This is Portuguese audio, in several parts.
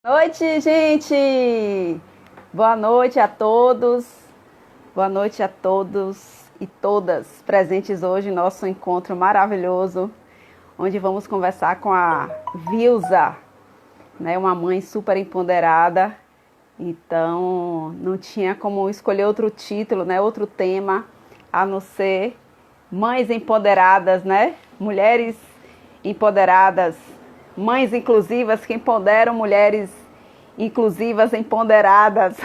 Noite, gente! Boa noite a todos, boa noite a todos e todas presentes hoje em nosso encontro maravilhoso, onde vamos conversar com a Vilza, né? Uma mãe super empoderada. Então, não tinha como escolher outro título, né? Outro tema, a não ser mães empoderadas, né? Mulheres empoderadas, mães inclusivas que empoderam mulheres inclusivas empoderadas.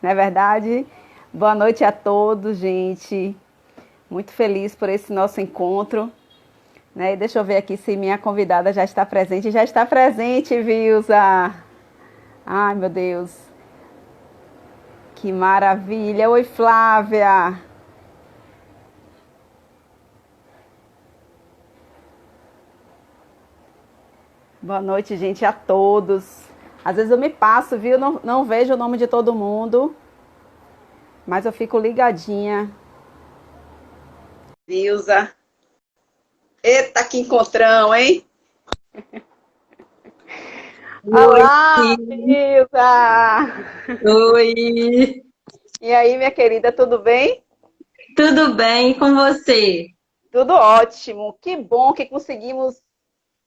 Não é verdade? Boa noite a todos, gente. Muito feliz por esse nosso encontro. Né? E deixa eu ver aqui se minha convidada já está presente. Já está presente, Vilza. Ai, meu Deus. Que maravilha. Oi, Flávia. Boa noite, gente, a todos. Às vezes eu me passo, viu? Não vejo o nome de todo mundo, mas eu fico ligadinha. Vilza. Eita, que encontrão, hein? Oi, Olá, Vilza! oi, E aí, minha querida, tudo bem? tudo bem com você? Tudo ótimo. Que bom que conseguimos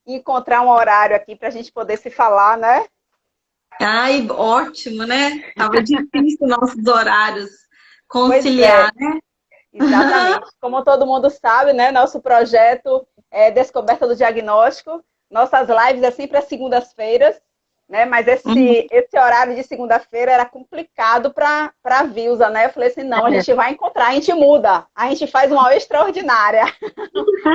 encontrar um horário aqui para a gente poder se falar, né? Ai, ótimo, né? Tava difícil nossos horários Pois conciliar, é, né? exatamente. Como todo mundo sabe, né? Nosso projeto é Descoberta do Diagnóstico. Nossas lives é sempre às segundas-feiras, né? Mas Uhum. esse horário de segunda-feira era complicado para a Vilsa, né? Eu falei assim, não, a É, gente vai encontrar, a gente muda, a gente faz uma aula extraordinária.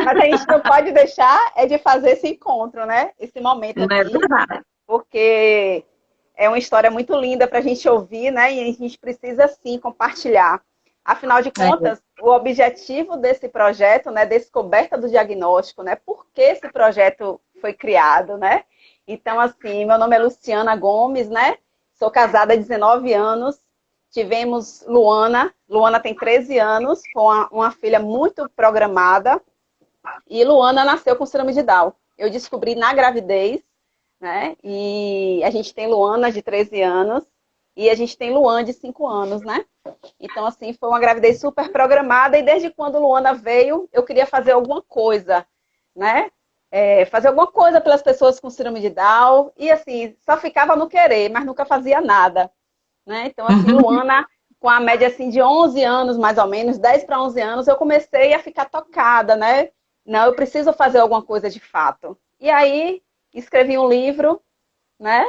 Mas a gente não pode deixar é de fazer esse encontro, né? Esse momento não é aqui, verdade. porque é uma história muito linda para a gente ouvir, né? E a gente precisa sim compartilhar. Afinal de É, contas, o objetivo desse projeto, né, Descoberta do Diagnóstico, né? Por que esse projeto foi criado, né? Então, assim, meu nome é Luciana Gomes, né? Sou casada há 19 anos. Tivemos Luana. Luana tem 13 anos, com uma filha muito programada. E Luana nasceu com síndrome de Down. Eu descobri na gravidez, né? E a gente tem Luana de 13 anos e a gente tem Luan de 5 anos, né? Então, assim, foi uma gravidez super programada e desde quando Luana veio, eu queria fazer alguma coisa, né? Fazer alguma coisa pelas pessoas com síndrome de Down e, assim, só ficava no querer, mas nunca fazia nada, né? Então, assim, uhum. Luana, com a média, assim, de 11 anos, mais ou menos, 10 para 11 anos, eu comecei a ficar tocada, né? Não, eu preciso fazer alguma coisa de fato. E aí, escrevi um livro, né?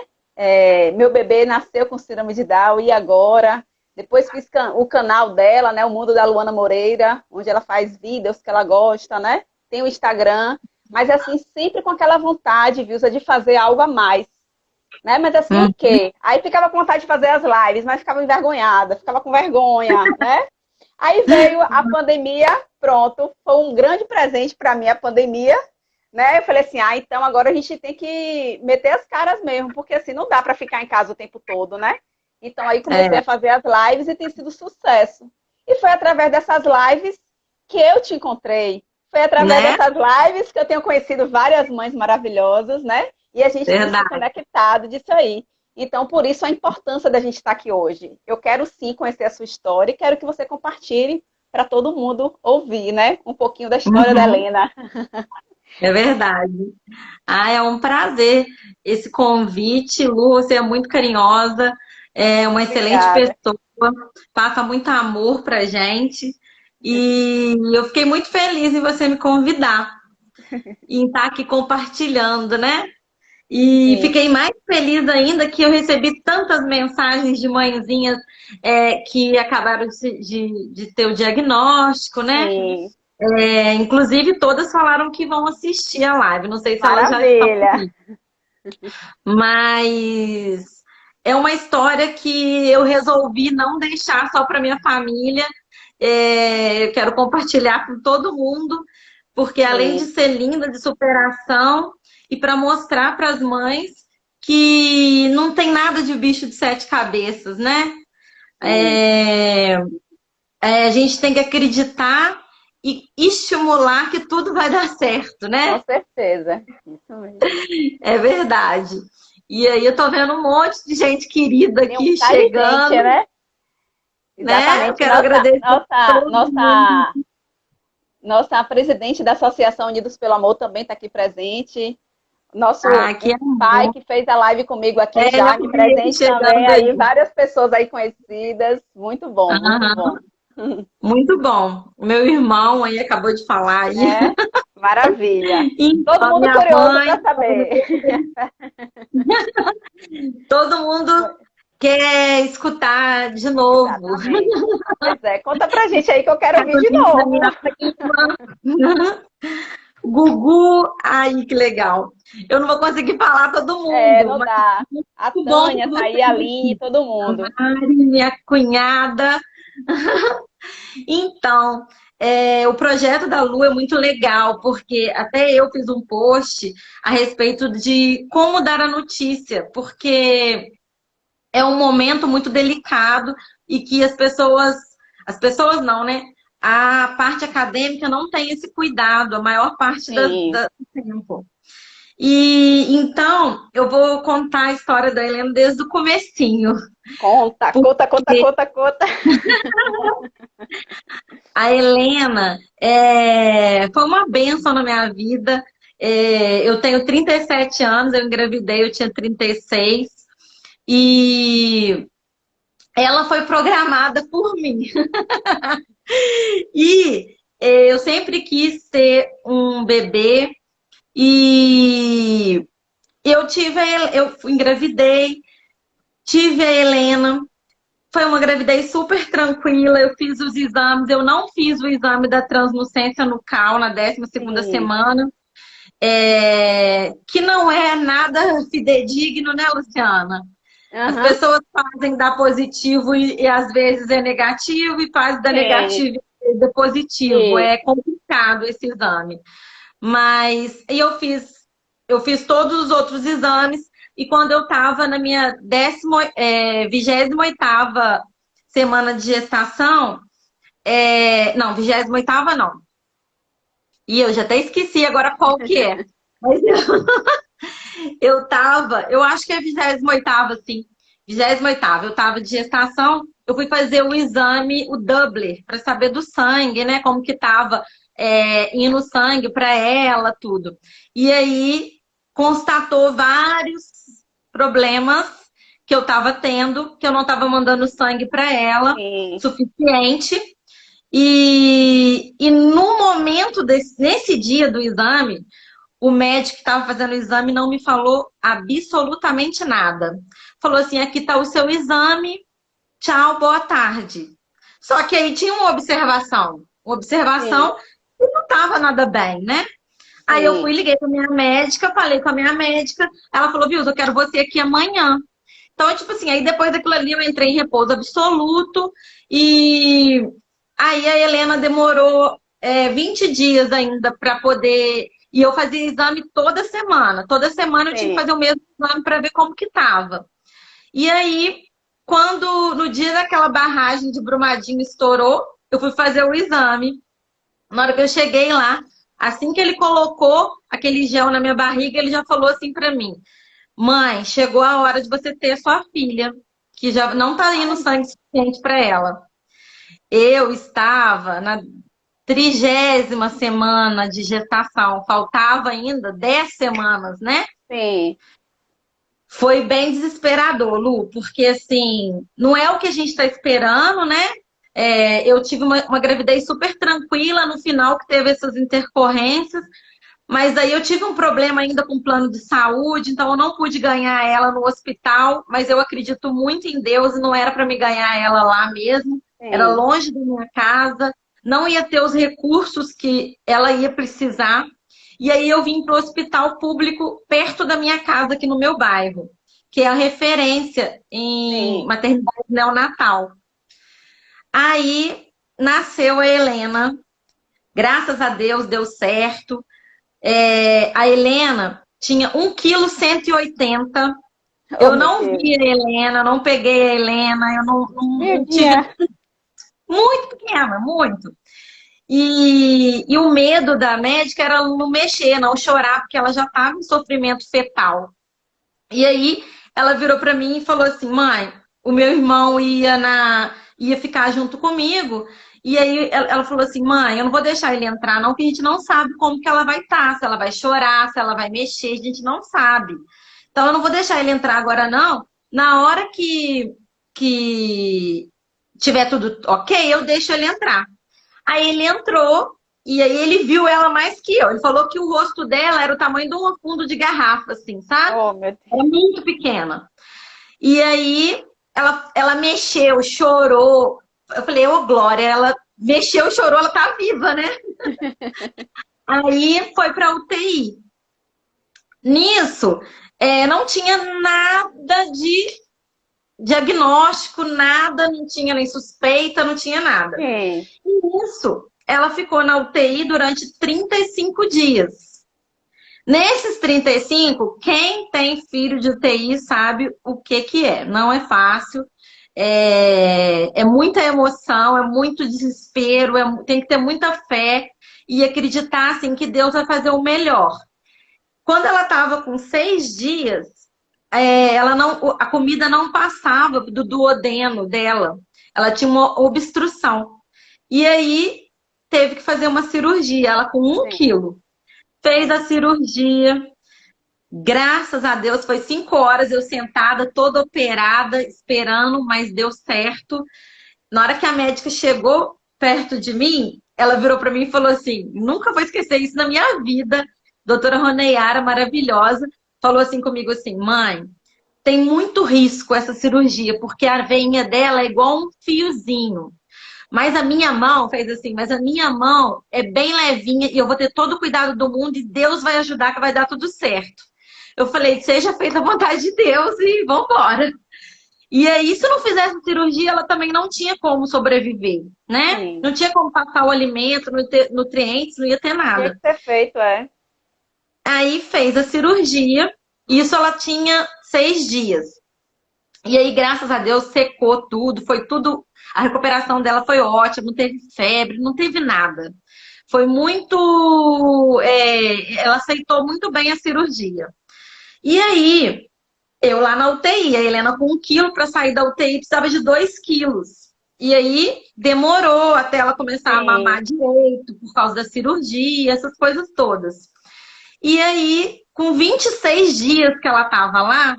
Meu bebê nasceu com síndrome de Down, e agora? Depois fiz o canal dela, né? O Mundo da Luana Moreira, onde ela faz vídeos que ela gosta, né? Tem o Instagram, mas assim, sempre com aquela vontade, viu, de fazer algo a mais, né? Mas assim, o Uhum. quê? Aí ficava com vontade de fazer as lives, mas ficava envergonhada, ficava com vergonha, né? Aí veio a pandemia, pronto, foi um grande presente para mim a pandemia, né? Eu falei assim, então agora a gente tem que meter as caras mesmo, porque assim não dá para ficar em casa o tempo todo, né? Então aí comecei É, a fazer as lives e tem sido sucesso. E foi através dessas lives que eu te encontrei. Foi através né? dessas lives que eu tenho conhecido várias mães maravilhosas, né? E a gente tem se Verdade. conectado disso aí. Então, por isso a importância da gente estar aqui hoje. Eu quero sim conhecer a sua história e quero que você compartilhe para todo mundo ouvir, né? Um pouquinho da história da Uhum. Helena. É verdade. Ah, é um prazer esse convite, Lu, você é muito carinhosa, é uma excelente Obrigada. pessoa, passa muito amor pra gente. E eu fiquei muito feliz em você me convidar, em estar aqui compartilhando, né? E Sim, fiquei mais feliz ainda que eu recebi tantas mensagens de mãezinhas que acabaram de ter o diagnóstico, né? sim. Inclusive, todas falaram que vão assistir a live. Não sei se elas já estão Maravilha. aqui. Mas é uma história que eu resolvi não deixar só para minha família. Eu quero compartilhar com todo mundo, porque além de Sim, ser linda, de superação, e para mostrar para as mães que não tem nada de bicho de sete cabeças, né? sim. É, a gente tem que acreditar e estimular que tudo vai dar certo, Com né? certeza. Isso mesmo. É verdade. E aí eu tô vendo um monte de gente querida Tem um aqui bocado de gente, chegando, né? né? Eu Exatamente. quero agradecer todo mundo. Nossa presidente da Associação Unidos pelo Amor também está aqui presente. Ah, Nosso que o pai amor. que fez a live comigo aqui É, já, eu aqui vi ele presente também, chegando aí aí. várias pessoas aí conhecidas. Muito bom, muito Aham, bom. muito bom. Meu irmão aí acabou de falar aí. É, maravilha. Todo Então, mundo minha curioso mãe, para saber. todo mundo quer escutar de novo. Exatamente. Pois é, conta pra gente aí que eu quero ouvir de Carolina, novo. minha prima. Gugu, ai, que legal. Eu não vou conseguir falar todo É, mundo, não mas dá. A muito bom Tânia ter tá aí, a vocês Aline, aqui. todo A mundo. Mari, minha cunhada. Então, o projeto da Lu é muito legal, porque até eu fiz um post a respeito de como dar a notícia, porque é um momento muito delicado e que as pessoas não, né? A parte acadêmica não tem esse cuidado a maior parte Sim. do tempo. E então eu vou contar a história da Helena desde o comecinho, Conta, conta, conta, porque conta, conta. a Helena foi uma bênção na minha vida. Eu tenho 37 anos, eu engravidei, eu tinha 36, e ela foi programada por mim. E eu sempre quis ter um bebê e eu engravidei, tive a Helena. Foi uma gravidez super tranquila. Eu fiz os exames, eu não fiz o exame da translucência nucal na 12ª Sim. semana, que não é nada fidedigno, né, Luciana? As Aham. pessoas fazem dar positivo e às vezes é negativo, e faz dar Sim. negativo e dar positivo. Sim. É complicado esse exame. Mas eu fiz todos os outros exames, e quando eu estava na minha 28ª semana de gestação, não, 28ª não. E eu já até esqueci agora qual que é. Mas eu acho que é 28ª, sim. 28ª, eu estava de gestação, eu fui fazer o exame, o Doppler, para saber do sangue, né? Como que tava indo sangue para ela, tudo. E aí constatou vários problemas que eu estava tendo, que eu não estava mandando sangue para ela Sim. suficiente. E no momento nesse dia do exame, o médico que estava fazendo o exame não me falou absolutamente nada. Falou assim: aqui está o seu exame, tchau, boa tarde. Só que aí tinha uma Sim. observação que não estava nada bem, né? Aí eu Sim. fui, liguei para minha médica, falei com a minha médica, ela falou: viu, eu quero você aqui amanhã. Então, tipo assim, aí depois daquilo ali eu entrei em repouso absoluto, e aí a Helena demorou 20 dias ainda para poder. E eu fazia exame toda semana. Toda semana eu tinha que Sim. fazer o mesmo exame para ver como que tava. E aí, quando no dia daquela barragem de Brumadinho estourou, eu fui fazer o exame. Na hora que eu cheguei lá, assim que ele colocou aquele gel na minha barriga, ele já falou assim para mim: mãe, chegou a hora de você ter sua filha, que já não tá indo Ai, sangue suficiente para ela. Eu estava na 30ª semana de gestação, faltava ainda 10 semanas, né? sim. Foi bem desesperador, Lu, porque assim, não é o que a gente está esperando, né? Eu tive uma gravidez super tranquila no final, que teve essas intercorrências, mas aí eu tive um problema ainda com o plano de saúde, então eu não pude ganhar ela no hospital, mas eu acredito muito em Deus e não era para me ganhar ela lá mesmo, era Sim. longe da minha casa, não ia ter os recursos que ela ia precisar. E aí eu vim para o hospital público perto da minha casa, aqui no meu bairro, que é a referência em Sim. maternidade neonatal. Aí nasceu a Helena, graças a Deus deu certo. A Helena tinha 1,180 kg. Oh, Eu meu não Deus. vi a Helena, não peguei a Helena, eu não tive. Miudinha. Muito pequena, muito. E o medo da médica era não mexer, não chorar, porque ela já estava em sofrimento fetal. E aí ela virou para mim e falou assim: mãe, o meu irmão ia ficar junto comigo. E aí ela falou assim: mãe, eu não vou deixar ele entrar, não, porque a gente não sabe como que ela vai estar, se ela vai chorar, se ela vai mexer, a gente não sabe. Então eu não vou deixar ele entrar agora, não. Na hora que tiver tudo ok, eu deixo ele entrar. Aí ele entrou e aí ele viu ela mais que eu. Ele falou que o rosto dela era o tamanho de um fundo de garrafa, assim, sabe? Oh, meu Era Deus. muito pequena. E aí ela mexeu, chorou. Eu falei, ô Glória, ela mexeu, chorou, ela tá viva, né? Aí foi pra UTI. Nisso, não tinha nada de diagnóstico, nada, não tinha nem suspeita, não tinha nada. Sim. E nisso, ela ficou na UTI durante 35 dias. Nesses 35, quem tem filho de UTI sabe o que que é. Não é fácil, é muita emoção, é muito desespero, tem que ter muita fé e acreditar assim, que Deus vai fazer o melhor. Quando ela estava com 6 dias, a comida não passava do duodeno dela. Ela tinha uma obstrução. E aí teve que fazer uma cirurgia, ela com 1 quilo. Fez a cirurgia. Graças a Deus, foi 5 horas eu sentada, toda operada, esperando, mas deu certo. Na hora que a médica chegou perto de mim, ela virou para mim e falou assim: nunca vou esquecer isso na minha vida. Doutora Roneiara, maravilhosa, falou assim comigo assim: mãe, tem muito risco essa cirurgia, porque a veinha dela é igual um fiozinho. Mas a minha mão, fez assim, mas a minha mão é bem levinha e eu vou ter todo o cuidado do mundo e Deus vai ajudar que vai dar tudo certo. Eu falei, seja feita a vontade de Deus e vambora. E aí, se não fizesse cirurgia, ela também não tinha como sobreviver, né? Sim. Não tinha como passar o alimento, não ia ter nutrientes, não ia ter Tinha nada. que ser feito, é. Aí fez a cirurgia, isso ela tinha 6 dias. E aí, graças a Deus, secou tudo, foi tudo. A recuperação dela foi ótima, não teve febre, não teve nada. Foi muito. Ela aceitou muito bem a cirurgia. E aí, eu lá na UTI, a Helena com 1 quilo para sair da UTI precisava de 2 quilos. E aí demorou até ela começar a Sim. mamar direito por causa da cirurgia, essas coisas todas. E aí, com 26 dias que ela estava lá,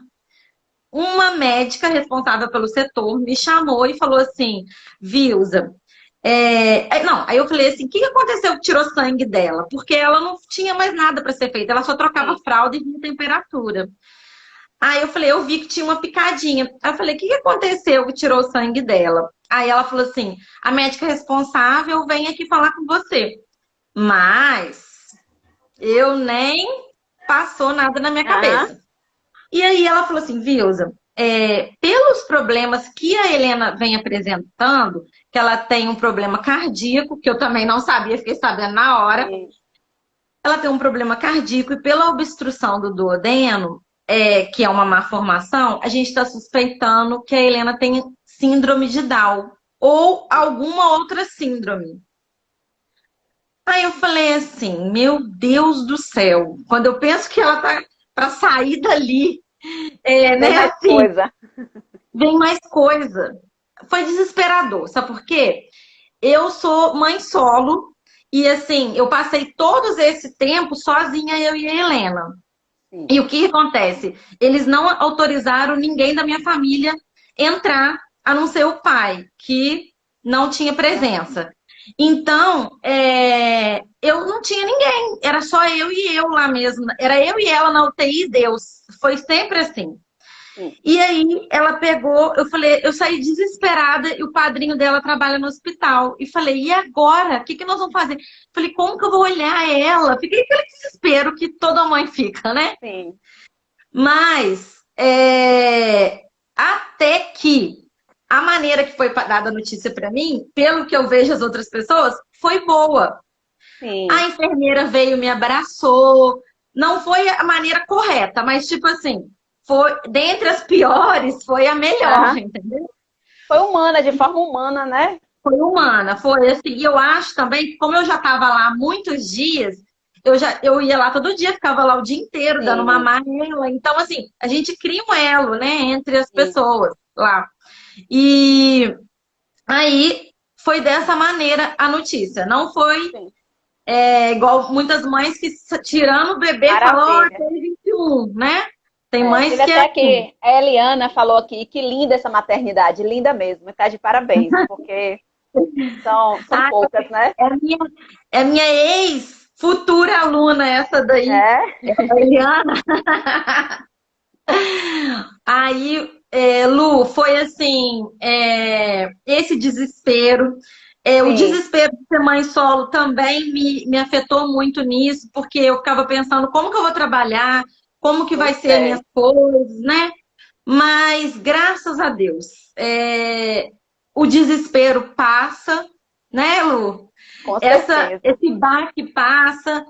uma médica responsável pelo setor me chamou e falou assim: Vilza, não, aí eu falei assim: o que aconteceu que tirou sangue dela? Porque ela não tinha mais nada para ser feito, ela só trocava Sim. fralda e vinha temperatura. Aí eu falei, eu vi que tinha uma picadinha. Aí eu falei, o que aconteceu que tirou o sangue dela? Aí ela falou assim, a médica responsável vem aqui falar com você. Mas eu nem passou nada na minha Aham. cabeça. E aí ela falou assim, Vilza, pelos problemas que a Helena vem apresentando, que ela tem um problema cardíaco, que eu também não sabia, fiquei sabendo na hora. Sim. Ela tem um problema cardíaco e pela obstrução do duodeno, que é uma má formação, a gente está suspeitando que a Helena tem síndrome de Down ou alguma outra síndrome. Aí eu falei assim, meu Deus do céu, quando eu penso que ela tá para sair dali, Tem né, mais assim, coisa. vem mais coisa. Foi desesperador, sabe por quê? Eu sou mãe solo e assim, eu passei todo esse tempo sozinha, eu e a Helena. Sim. E o que acontece? Eles não autorizaram ninguém da minha família entrar, a não ser o pai, que não tinha presença. Então, eu não tinha ninguém, era só eu e eu lá mesmo. Era eu e ela na UTI, Deus. Foi sempre assim. Sim. E aí ela pegou, eu falei, eu saí desesperada e o padrinho dela trabalha no hospital. E falei, e agora? O que que nós vamos fazer? Falei, como que eu vou olhar ela? Fiquei aquele desespero que toda mãe fica, né? Sim. Mas até que a maneira que foi dada a notícia para mim, pelo que eu vejo as outras pessoas, foi boa. A Sim. enfermeira veio, me abraçou. Não foi a maneira correta, mas tipo assim, foi dentre as piores, foi a melhor, Aham. entendeu? Foi humana, de forma humana, né? Foi humana, foi assim. E eu acho também, como eu já estava lá há muitos dias, eu ia lá todo dia, ficava lá o dia inteiro dando Sim, mamar nela. Então, assim, a gente cria um elo, né, entre as sim, pessoas lá. E aí foi dessa maneira a notícia. Não foi sim. igual muitas mães que tirando o bebê falam, oh, Maravilha. tem 21, né? Tem É, mães teve que é até assim. que a Eliana falou aqui que linda essa maternidade, linda mesmo. Está de parabéns, porque são Ah, poucas, né? é a minha, é a minha ex-futura aluna, essa daí, É, a Eliana. Aí, Lu, foi assim, esse desespero. O sim, desespero de ser mãe solo também me afetou muito nisso, porque eu ficava pensando como que eu vou trabalhar, como que eu vai ser as minhas sei, coisas, né? Mas, graças a Deus, o desespero passa, né, Lu? com certeza. Esse baque passa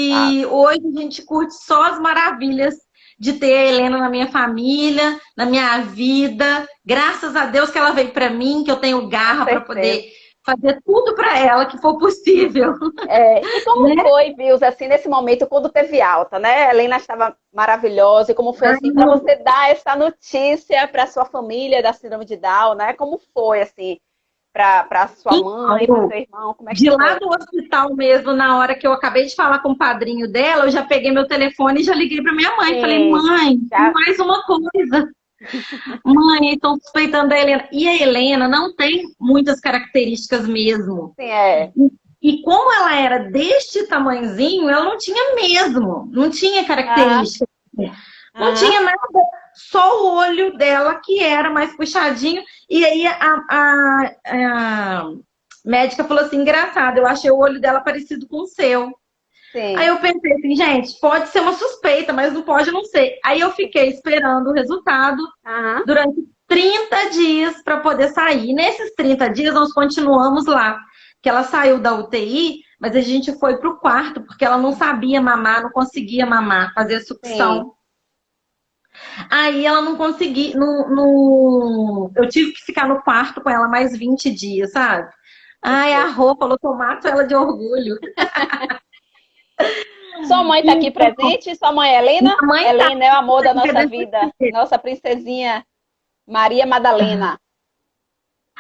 Tá. e hoje a gente curte só as maravilhas de ter a Helena na minha família, na minha vida. Graças a Deus que ela veio para mim, que eu tenho Com garra para certeza. poder fazer tudo para ela que for possível, É, e como né? foi, Vils, assim, nesse momento, quando teve alta, né? A Helena estava maravilhosa, e como foi, Ai, assim, para você dar essa notícia para sua família da síndrome de Down, né? Como foi, assim, para sua mãe, para então, seu irmão, como é que de lá foi? do hospital mesmo, na hora que eu acabei de falar com o padrinho dela, eu já peguei meu telefone e já liguei para minha mãe. Falei, Sim, mãe, tem já, mais uma coisa. Mãe, estão suspeitando da Helena. E a Helena não tem muitas características mesmo. sim, é. E como ela era deste tamanhozinho, ela não tinha mesmo. Não tinha Ah, característica. Não aham, tinha nada. Só o olho dela que era mais puxadinho. E aí a médica falou assim: engraçado, eu achei o olho dela parecido com o seu. Aí sim, eu pensei assim, gente, pode ser uma suspeita, mas não pode não ser. Aí eu fiquei esperando o resultado aham, durante 30 dias para poder sair. Nesses 30 dias, nós continuamos lá. Que ela saiu da UTI, mas a gente foi para o quarto, porque ela não sabia mamar, não conseguia mamar, fazer sim. sucção. Aí ela não conseguia. Eu tive que ficar no quarto com ela mais 20 dias, sabe? Eu Ai, a sei. roupa, falou que eu mato ela de orgulho. Sua mãe está aqui Então, presente? Sua mãe é Helena? minha mãe tá. Helena é o amor da nossa vida, nossa princesinha Maria Madalena.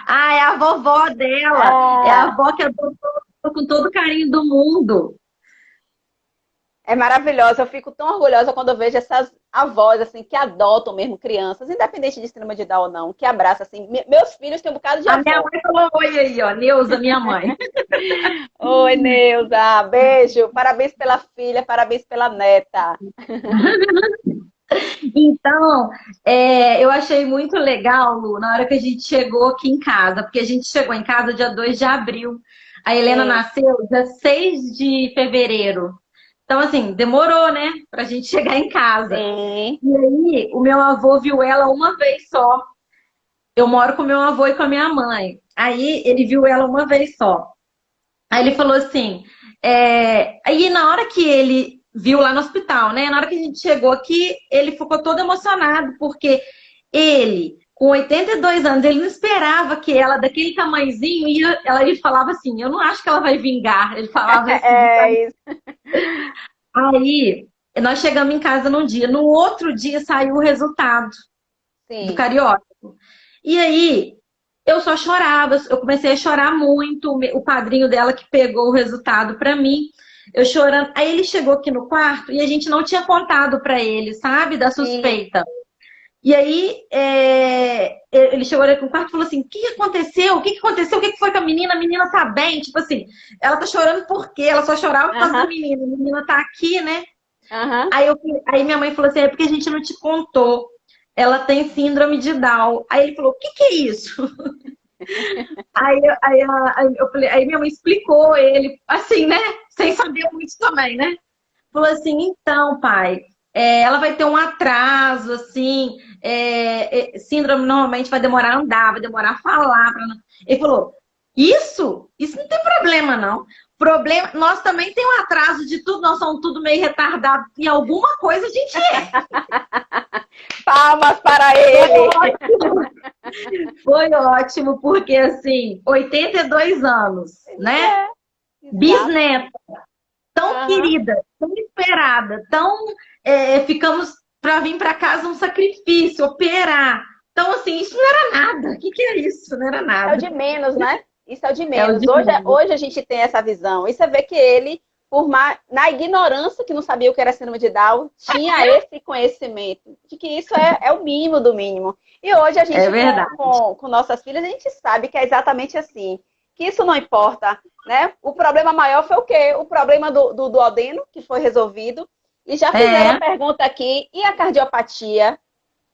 Ah, é a vovó dela. É a Ah, avó que adotou com todo o carinho do mundo. é maravilhosa. Eu fico tão orgulhosa quando eu vejo essas avós assim que adotam mesmo crianças, independente de síndrome de Down ou não, que abraçam assim. Meus filhos têm um bocado de A minha avó. mãe falou oi aí, ó. Neuza, minha mãe. Oi, Neuza, beijo. Parabéns pela filha, parabéns pela neta. Então, eu achei muito legal, Lu, na hora que a gente chegou aqui em casa, porque a gente chegou em casa dia 2 de abril. A Helena Sim, nasceu dia 6 de fevereiro. Então, assim, demorou, né, pra gente chegar em casa. sim, E aí, o meu avô viu ela uma vez só. Eu moro com meu avô e com a minha mãe. Aí, ele viu ela uma vez só. Aí ele falou assim, aí na hora que ele viu lá no hospital, né? Na hora que a gente chegou aqui, ele ficou todo emocionado, porque ele, com 82 anos, ele não esperava que ela, daquele tamanhozinho, ele falava assim, eu não acho que ela vai vingar. Ele falava assim. é isso. Aí, nós chegamos em casa num dia. No outro dia saiu o resultado do Sim, Carioca. E aí, eu só chorava, eu comecei a chorar muito. O padrinho dela que pegou o resultado para mim, eu chorando. Aí ele chegou aqui no quarto e a gente não tinha contado para ele, sabe, da sim. suspeita. E aí ele chegou aqui no quarto e falou assim: o que aconteceu? O que aconteceu? O que foi com a menina? A menina tá bem? Tipo assim, ela tá chorando por quê? Ela só chorava por causa da Aham, menina. A menina tá aqui, né? aham. Aí minha mãe falou assim: é porque a gente não te contou. Ela tem síndrome de Down. Aí ele falou: o que é isso? Aí minha mãe explicou ele, assim, né? Sem saber muito também, né? Falou assim, então, pai, ela vai ter um atraso, assim, síndrome normalmente vai demorar a andar, vai demorar a falar. Ele falou, isso não tem problema, não. Problema, nós também tem um atraso de tudo, nós somos tudo meio retardado. E alguma coisa a gente é. Palmas para Foi ele. ótimo, foi ótimo, porque assim, 82 anos, né? É, exato. Bisneta. tão Aham. querida, tão esperada, ficamos para vir para casa um sacrifício, operar. Então, assim, isso não era nada. O que que é isso? Não era É o nada. de menos, né? Isso é o de É o menos. de Hoje, menos. hoje a gente tem essa visão. E você vê que ele, na ignorância, que não sabia o que era síndrome de Down, tinha esse conhecimento de que isso é o mínimo do mínimo. E hoje a É gente, verdade. com nossas filhas, a gente sabe que é exatamente assim. Que isso não importa, né? O problema maior foi o quê? O problema do duodeno, que foi resolvido. E já fizeram a É. pergunta aqui, e a cardiopatia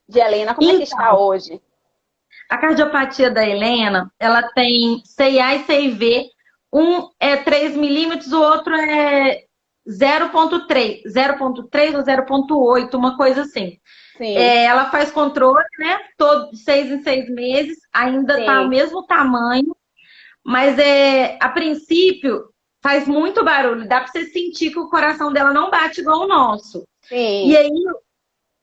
de Helena, como é que está Então, hoje? a cardiopatia da Helena, ela tem CIA e CIV. Um é 3 milímetros, o outro é 0,3 ou 0,8, uma coisa assim. Sim, Ela faz controle, né? Todo, de 6 em 6 meses, ainda tá o sim, mesmo tamanho, mas a princípio faz muito barulho. Dá para você sentir que o coração dela não bate igual o nosso. E sim. aí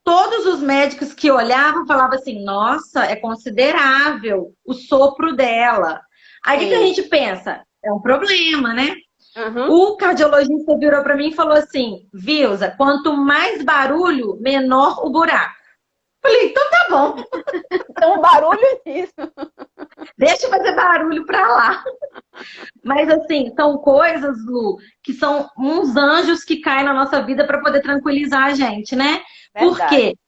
todos os médicos que olhavam falavam assim: nossa, é considerável o sopro dela. Aí o que que a Sim. gente pensa? É um problema, né? Uhum. O cardiologista virou para mim e falou assim: Vilza, quanto mais barulho, menor o buraco. Falei, então tá bom, Então, o barulho é isso. deixa eu fazer barulho pra lá. Mas assim, são coisas, Lu, que são uns anjos que caem na nossa vida para poder tranquilizar a gente, né? Porque Verdade.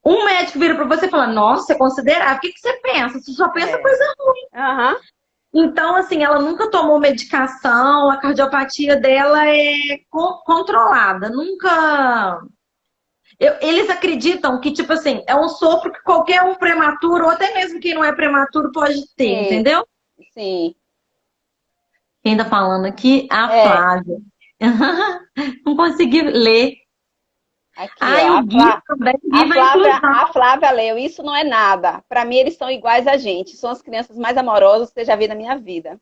um médico vira para você e fala: nossa, é considerável. O que que você pensa? Você só pensa É. coisa. Aham. Então, assim, ela nunca tomou medicação, a cardiopatia dela é controlada. Nunca. Eles acreditam que, tipo assim, é um sopro que qualquer um prematuro, ou até mesmo quem não é prematuro, pode ter, Sim, entendeu? sim. Quem tá falando aqui? A É. Flávia. Não consegui ler. Aqui, ó. Ai, o Gui também, viva a A inclusão. Flávia leu. Isso não é nada. Para mim, eles são iguais a gente. São as crianças mais amorosas que eu já vi na minha vida.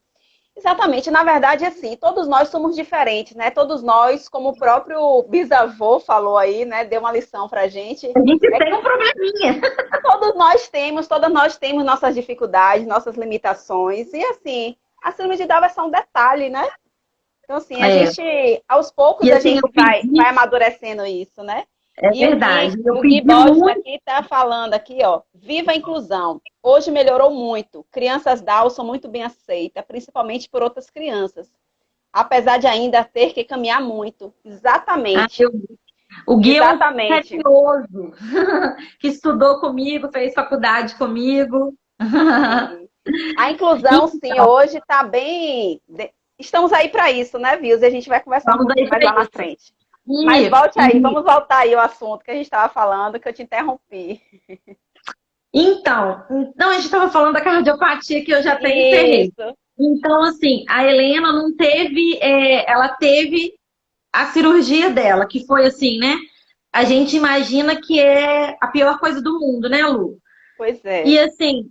Exatamente. Na verdade, assim, todos nós somos diferentes, né? Todos nós, como o próprio bisavô falou aí, né? Deu uma lição pra gente. A gente É tem que um probleminha. todos nós temos nossas dificuldades, nossas limitações. E assim, a síndrome de Down é só um detalhe, né? Então, assim, a É. gente, aos poucos, E a assim, gente vai amadurecendo isso, né? é E verdade, eu o Gui pedi Borges muito. aqui está falando aqui, ó, viva a inclusão. Hoje melhorou muito. Crianças Down são muito bem aceitas, principalmente por outras crianças. Apesar de ainda ter que caminhar muito. Ah, Exatamente. o Gui é um Exatamente. carinhoso, que estudou comigo, fez faculdade comigo. Sim. A inclusão, sim, Então, hoje está bem. Estamos aí para isso, né, Vils? E a gente vai conversar um vamos pouquinho aí mais para lá na isso. frente. Mas E, volte aí, e vamos voltar aí ao assunto que a gente estava falando, que eu te interrompi. então, a gente estava falando da cardiopatia que eu já até encerrei. Isso. Então, assim, a Helena não teve, ela teve a cirurgia dela, que foi assim, né? A gente imagina que é a pior coisa do mundo, né, Lu? Pois E é. assim,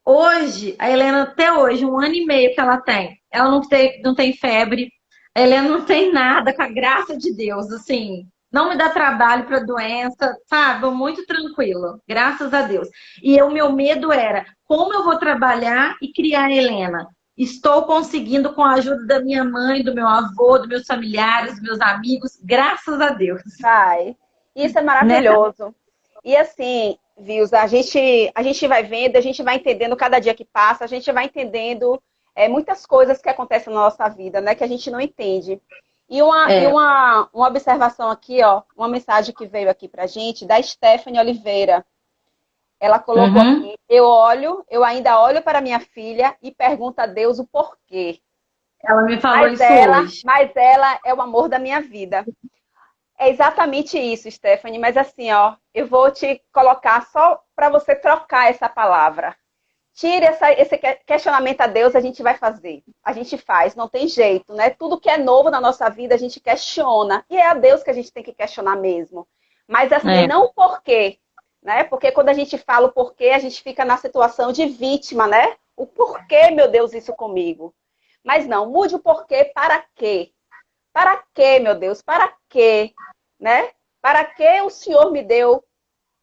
hoje, a Helena, até hoje, 1 ano e meio que ela tem, ela não tem febre, a Helena não tem nada, com a graça de Deus, assim, não me dá trabalho para doença, sabe? Vou muito tranquila, graças a Deus. E o meu medo era, como eu vou trabalhar e criar a Helena? Estou conseguindo com a ajuda da minha mãe, do meu avô, dos meus familiares, dos meus amigos, graças a Deus, Vai. Isso é né? maravilhoso. E assim, Vils, a gente vai vendo, a gente vai entendendo cada dia que passa, a gente vai entendendo muitas coisas que acontecem na nossa vida, né? Que a gente não entende. É. Uma observação aqui, ó, uma mensagem que veio aqui pra gente, da Stephanie Oliveira. Ela colocou Uhum. aqui, eu ainda olho para minha filha e pergunto a Deus o porquê. Ela me falou isso hoje. Mas ela é o amor da minha vida. É exatamente isso, Stephanie, mas assim, ó, eu vou te colocar só para você trocar essa palavra. Tire esse questionamento a Deus, a gente vai fazer. A gente faz, não tem jeito, né? Tudo que é novo na nossa vida, a gente questiona. E é a Deus que a gente tem que questionar mesmo. Mas assim, É, não o porquê, né? Porque quando a gente fala o porquê, a gente fica na situação de vítima, né? O porquê, meu Deus, isso comigo. Mas não, mude o porquê para quê? Para quê, meu Deus? Para quê? Né? Para que o Senhor me deu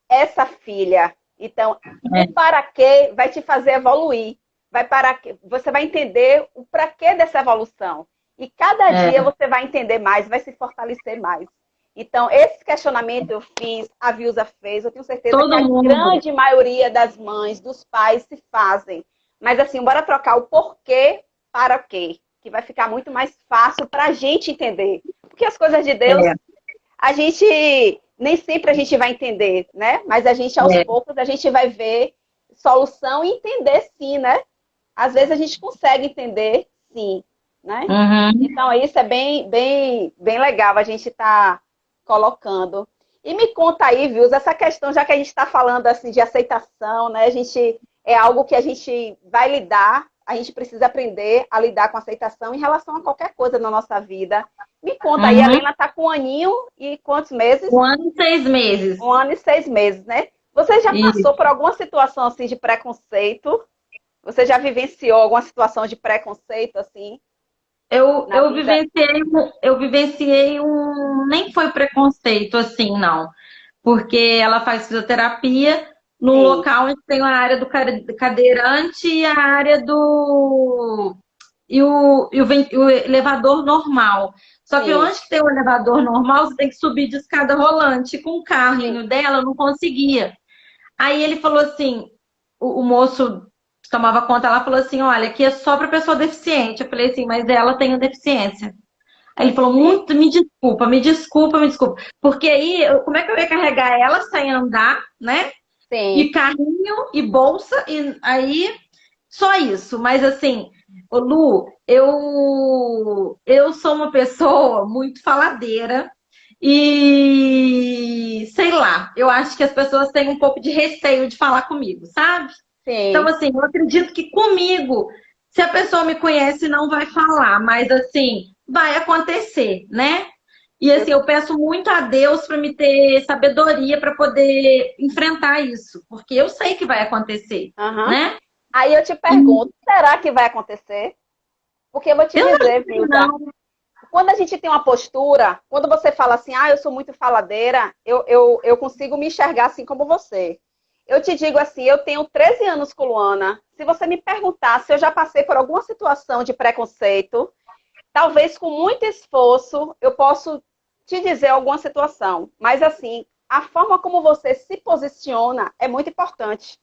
essa filha? Então, o é, para quê vai te fazer evoluir. Você vai entender o para quê dessa evolução. E cada dia você vai entender mais, vai se fortalecer mais. Então, esse questionamento eu fiz, a Vilza fez, eu tenho certeza que Todo a mundo. grande maioria das mães, dos pais se fazem. Mas assim, bora trocar o porquê para o quê, que vai ficar muito mais fácil para a gente entender. Porque as coisas de Deus, É, a gente, nem sempre a gente vai entender, né? Mas a gente, aos é. poucos, a gente vai ver solução e entender sim, né? Às vezes a gente consegue entender sim, né? Uhum. Então, isso é bem legal a gente estar colocando. E me conta aí, viu, essa questão, já que a gente está falando assim de aceitação, né? A gente é algo que a gente vai lidar, a gente precisa aprender a lidar com aceitação em relação a qualquer coisa na nossa vida. Me conta aí, a Uhum. Helena está com 1 aninho e quantos meses? 1 ano e 6 meses. 1 ano e 6 meses, né? Você já Isso. passou por alguma situação assim de preconceito? Você já vivenciou alguma situação de preconceito assim Eu, na eu vida? vivenciei, eu vivenciei nem foi preconceito assim, não. Porque ela faz fisioterapia no Sim, local onde tem a área do cadeirante e a área do o elevador normal. Só que sim, onde que tem o elevador normal, você tem que subir de escada rolante. Com o sim. carrinho dela, eu não conseguia. Aí ele falou assim, o moço que tomava conta lá falou assim, olha, aqui é só para pessoa deficiente. Eu falei assim, mas ela tem deficiência. Aí ele falou, Sim, muito, me desculpa, me desculpa, me desculpa. Porque aí, como é que eu ia carregar ela sem andar, né? E sim. carrinho e bolsa, e aí só isso. Mas assim, ô Lu, eu sou uma pessoa muito faladeira e sei lá, eu acho que as pessoas têm um pouco de receio de falar comigo, sabe? Então, Sim. assim, eu acredito que comigo, se a pessoa me conhece, não vai falar, mas assim, vai acontecer, né? E Eu, assim, eu peço muito a Deus para me ter sabedoria para poder enfrentar isso, porque eu sei que vai acontecer, aham. né? Aí eu te E pergunto, será que vai acontecer? Porque eu vou te eu não dizer, sei, Vilda, não. quando a gente tem uma postura, quando você fala assim, ah, eu sou muito faladeira, eu consigo me enxergar assim como você. Eu te digo assim, eu tenho 13 anos com Luana. Se você me perguntar se eu já passei por alguma situação de preconceito, talvez com muito esforço eu posso te dizer alguma situação. Mas assim, a forma como você se posiciona é muito importante.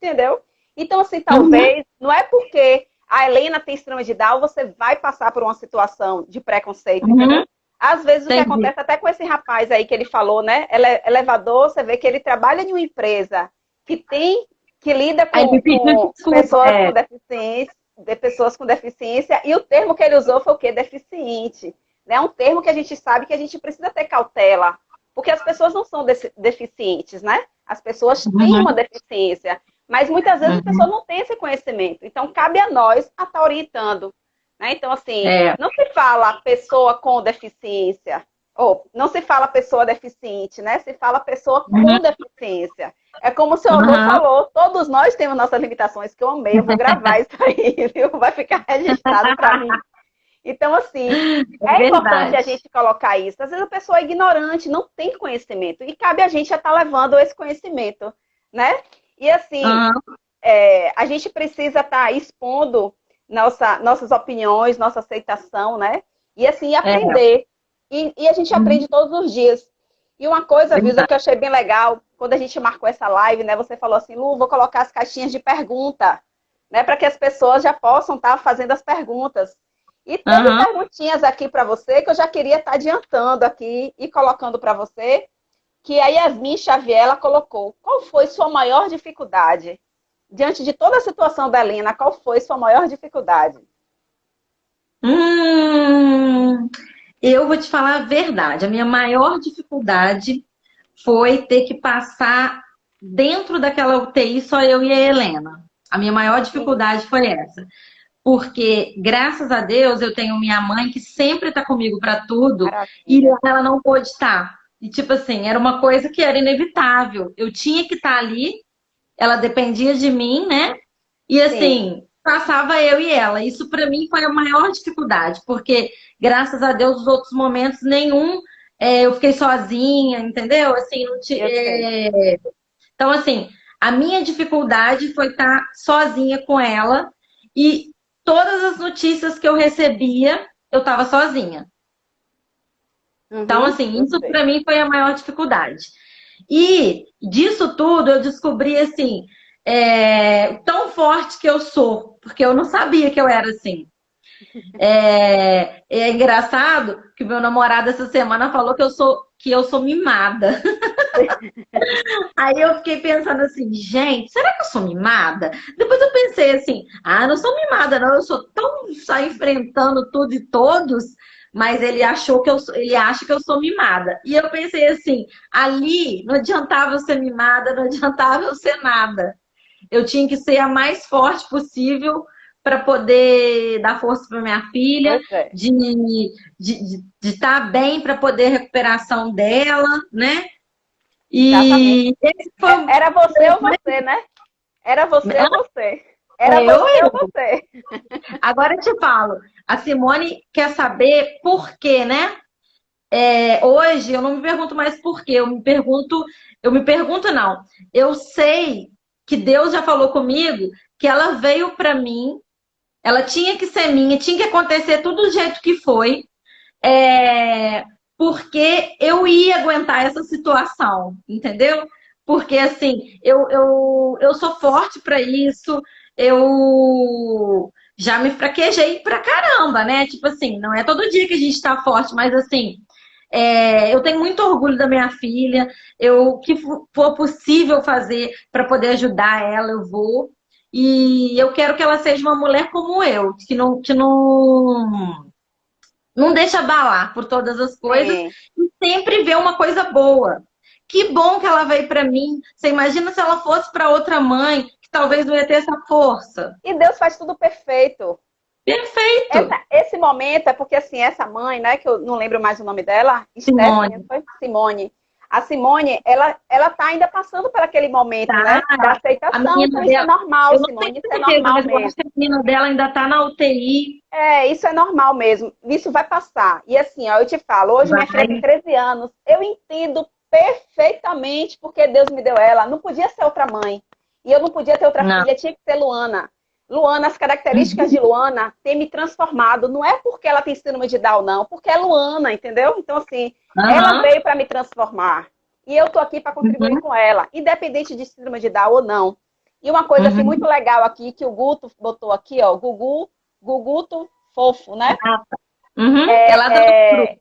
Entendeu? Então, assim, Uhum, talvez, não é porque a Helena tem síndrome de Down, você vai passar por uma situação de preconceito, entendeu? uhum, Às vezes o que entendi. acontece até com esse rapaz aí que ele falou, né? Elevador, você vê que ele trabalha em uma empresa que tem, que lida Aí me pediu com desculpa. É. pessoas com deficiência, e o termo que ele usou foi o quê? Deficiente. É um termo que a gente sabe que a gente precisa ter cautela, porque as pessoas não são deficientes, né? As pessoas têm uma Uhum, deficiência. Mas muitas vezes a pessoa uhum, não tem esse conhecimento. Então, cabe a nós a estar orientando. Né? Então, assim, é. não se fala pessoa com deficiência, ou não se fala pessoa deficiente, né? Se fala pessoa Uhum, com deficiência. É como o seu avô uhum. falou, todos nós temos nossas limitações, que eu amei, eu vou gravar isso aí, viu? Vai ficar registrado para mim. Então, assim, É é importante a verdade. gente colocar isso. Às vezes a pessoa é ignorante, não tem conhecimento, e cabe a gente estar levando esse conhecimento, né? E assim, Uhum, a gente precisa estar expondo nossas opiniões, nossa aceitação, né? E assim, é, aprender. E a gente uhum, aprende todos os dias. E uma coisa, Vilza, que eu verdade. achei bem legal, quando a gente marcou essa live, né? Você falou assim, Lu, vou colocar as caixinhas de pergunta, né? Para que as pessoas já possam estar fazendo as perguntas. E teve Uhum. perguntinhas aqui para você que eu já queria estar adiantando aqui e colocando para você, que a Yasmin Xavier ela colocou. Qual foi sua maior dificuldade? Diante de toda a situação da Helena, qual foi sua maior dificuldade? Hum, eu vou te falar a verdade. A minha maior dificuldade foi ter que passar dentro daquela UTI só eu e a Helena. A minha maior Sim, dificuldade foi essa. Porque, graças a Deus, eu tenho minha mãe que sempre está comigo para tudo e maravilha. ela não pôde estar. E, tipo assim, era uma coisa que era inevitável. Eu tinha que estar ali, ela dependia de mim, né? E Sim, assim, passava eu e ela. Isso para mim foi a maior dificuldade, porque graças a Deus, os outros momentos, nenhum eu fiquei sozinha, entendeu? Assim, não ti- eu sei. Então, assim, a minha dificuldade foi estar sozinha com ela e todas as notícias que eu recebia. eu estava sozinha. Então, Uhum, assim, eu isso sei. para mim foi a maior dificuldade. E disso tudo eu descobri, assim, tão forte que eu sou, porque eu não sabia que eu era assim. É engraçado que o meu namorado essa semana falou que eu sou mimada. Aí eu fiquei pensando assim, gente, será que eu sou mimada? Depois eu pensei assim, não sou mimada, não, eu sou tão só enfrentando tudo e todos, mas ele acha que eu sou mimada. E eu pensei assim, ali não adiantava eu ser mimada, não adiantava eu ser nada. Eu tinha que ser a mais forte possível para poder dar força para minha filha, Pois é. de estar bem para poder recuperação dela, né? Exatamente. E esse foi, Era você ou você, né? Era você ou você. Era eu. você ou você. Agora eu te falo, a Simone quer saber por quê, né? Hoje eu não me pergunto mais por quê, eu me pergunto não. Eu sei que Deus já falou comigo que ela veio para mim, ela tinha que ser minha, tinha que acontecer tudo do jeito que foi, é, porque eu ia aguentar essa situação, entendeu? Porque assim, eu sou forte para isso, eu já me fraquejei pra caramba, né? Tipo assim, não é todo dia que a gente tá forte, mas assim, eu tenho muito orgulho da minha filha, o que for possível fazer para poder ajudar ela, eu vou. E eu quero que ela seja uma mulher como eu, que não deixa abalar por todas as coisas Sim. e sempre vê uma coisa boa. Que bom que ela veio para mim. Você imagina se ela fosse para outra mãe, que talvez não ia ter essa força. E Deus faz tudo perfeito. Perfeito, Esse momento é porque, assim, essa mãe, né, que eu não lembro mais o nome dela, Stephanie, Simone. foi Simone. A Simone, ela tá ainda passando por aquele momento, Tá? né, da A aceitação. menina Então, isso é dela, normal, eu não tenho Simone, isso é certeza, normal mas eu acho mesmo. que a menina dela ainda tá na UTI. Isso é normal mesmo. Isso vai passar. E assim, ó, eu te falo, hoje minha filha tem Vai. 13 anos. Eu entendo perfeitamente porque Deus me deu ela. Não podia ser outra mãe. E eu não podia ter outra Não. filha, tinha que ser Luana. Luana, as características Uhum. de Luana têm me transformado. Não é porque ela tem síndrome de Down, não, porque é Luana, entendeu? Então, assim, ela Aham. veio para me transformar. E eu tô aqui para contribuir Uhum. com ela, independente de síndrome de Down ou não. E uma coisa assim muito Uhum. legal aqui que o Guto botou aqui, ó, Guguto fofo, né? Uhum. Ela tá no grupo.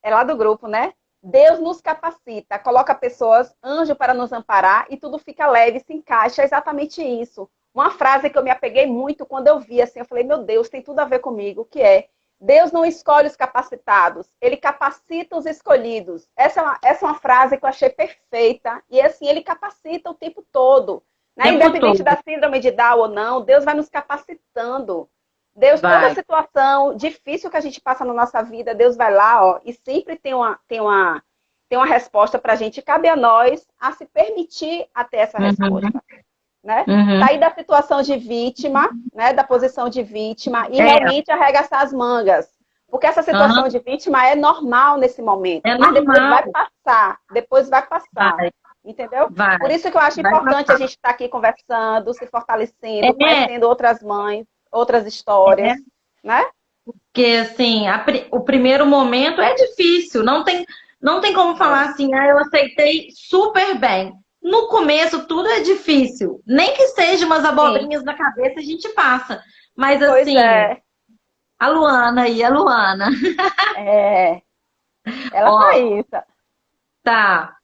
É lá do grupo, né? Deus nos capacita, coloca pessoas, anjo para nos amparar e tudo fica leve, se encaixa. É exatamente isso. Uma frase que eu me apeguei muito quando eu vi assim, eu falei, meu Deus, tem tudo a ver comigo, que é Deus não escolhe os capacitados, ele capacita os escolhidos. Essa é uma frase que eu achei perfeita. E assim, ele capacita o tempo todo. O Né? tempo Independente todo. da síndrome de Down ou não, Deus vai nos capacitando. Deus, toda Vai. situação difícil que a gente passa na nossa vida, Deus vai lá, ó, e sempre tem uma resposta para a gente. Cabe a nós a se permitir a ter essa Uhum. resposta, né? Uhum. Sair da situação de vítima, né? Da posição de vítima e É. realmente arregaçar as mangas. Porque essa situação Aham. de vítima é normal nesse momento, É mas depois vai normal. passar, depois vai passar, Vai. entendeu? Por Vai. isso que eu acho Vai importante a passar. gente estar aqui conversando, se fortalecendo, É, conhecendo outras mães, outras histórias, né? porque assim, o primeiro momento é difícil, não tem como falar É. assim, eu aceitei super bem. No começo tudo é difícil, nem que seja umas Sim, abobrinhas na cabeça a gente passa. Mas pois assim, é. a Luana aí, a Luana, É, ela tá ó, aí, tá.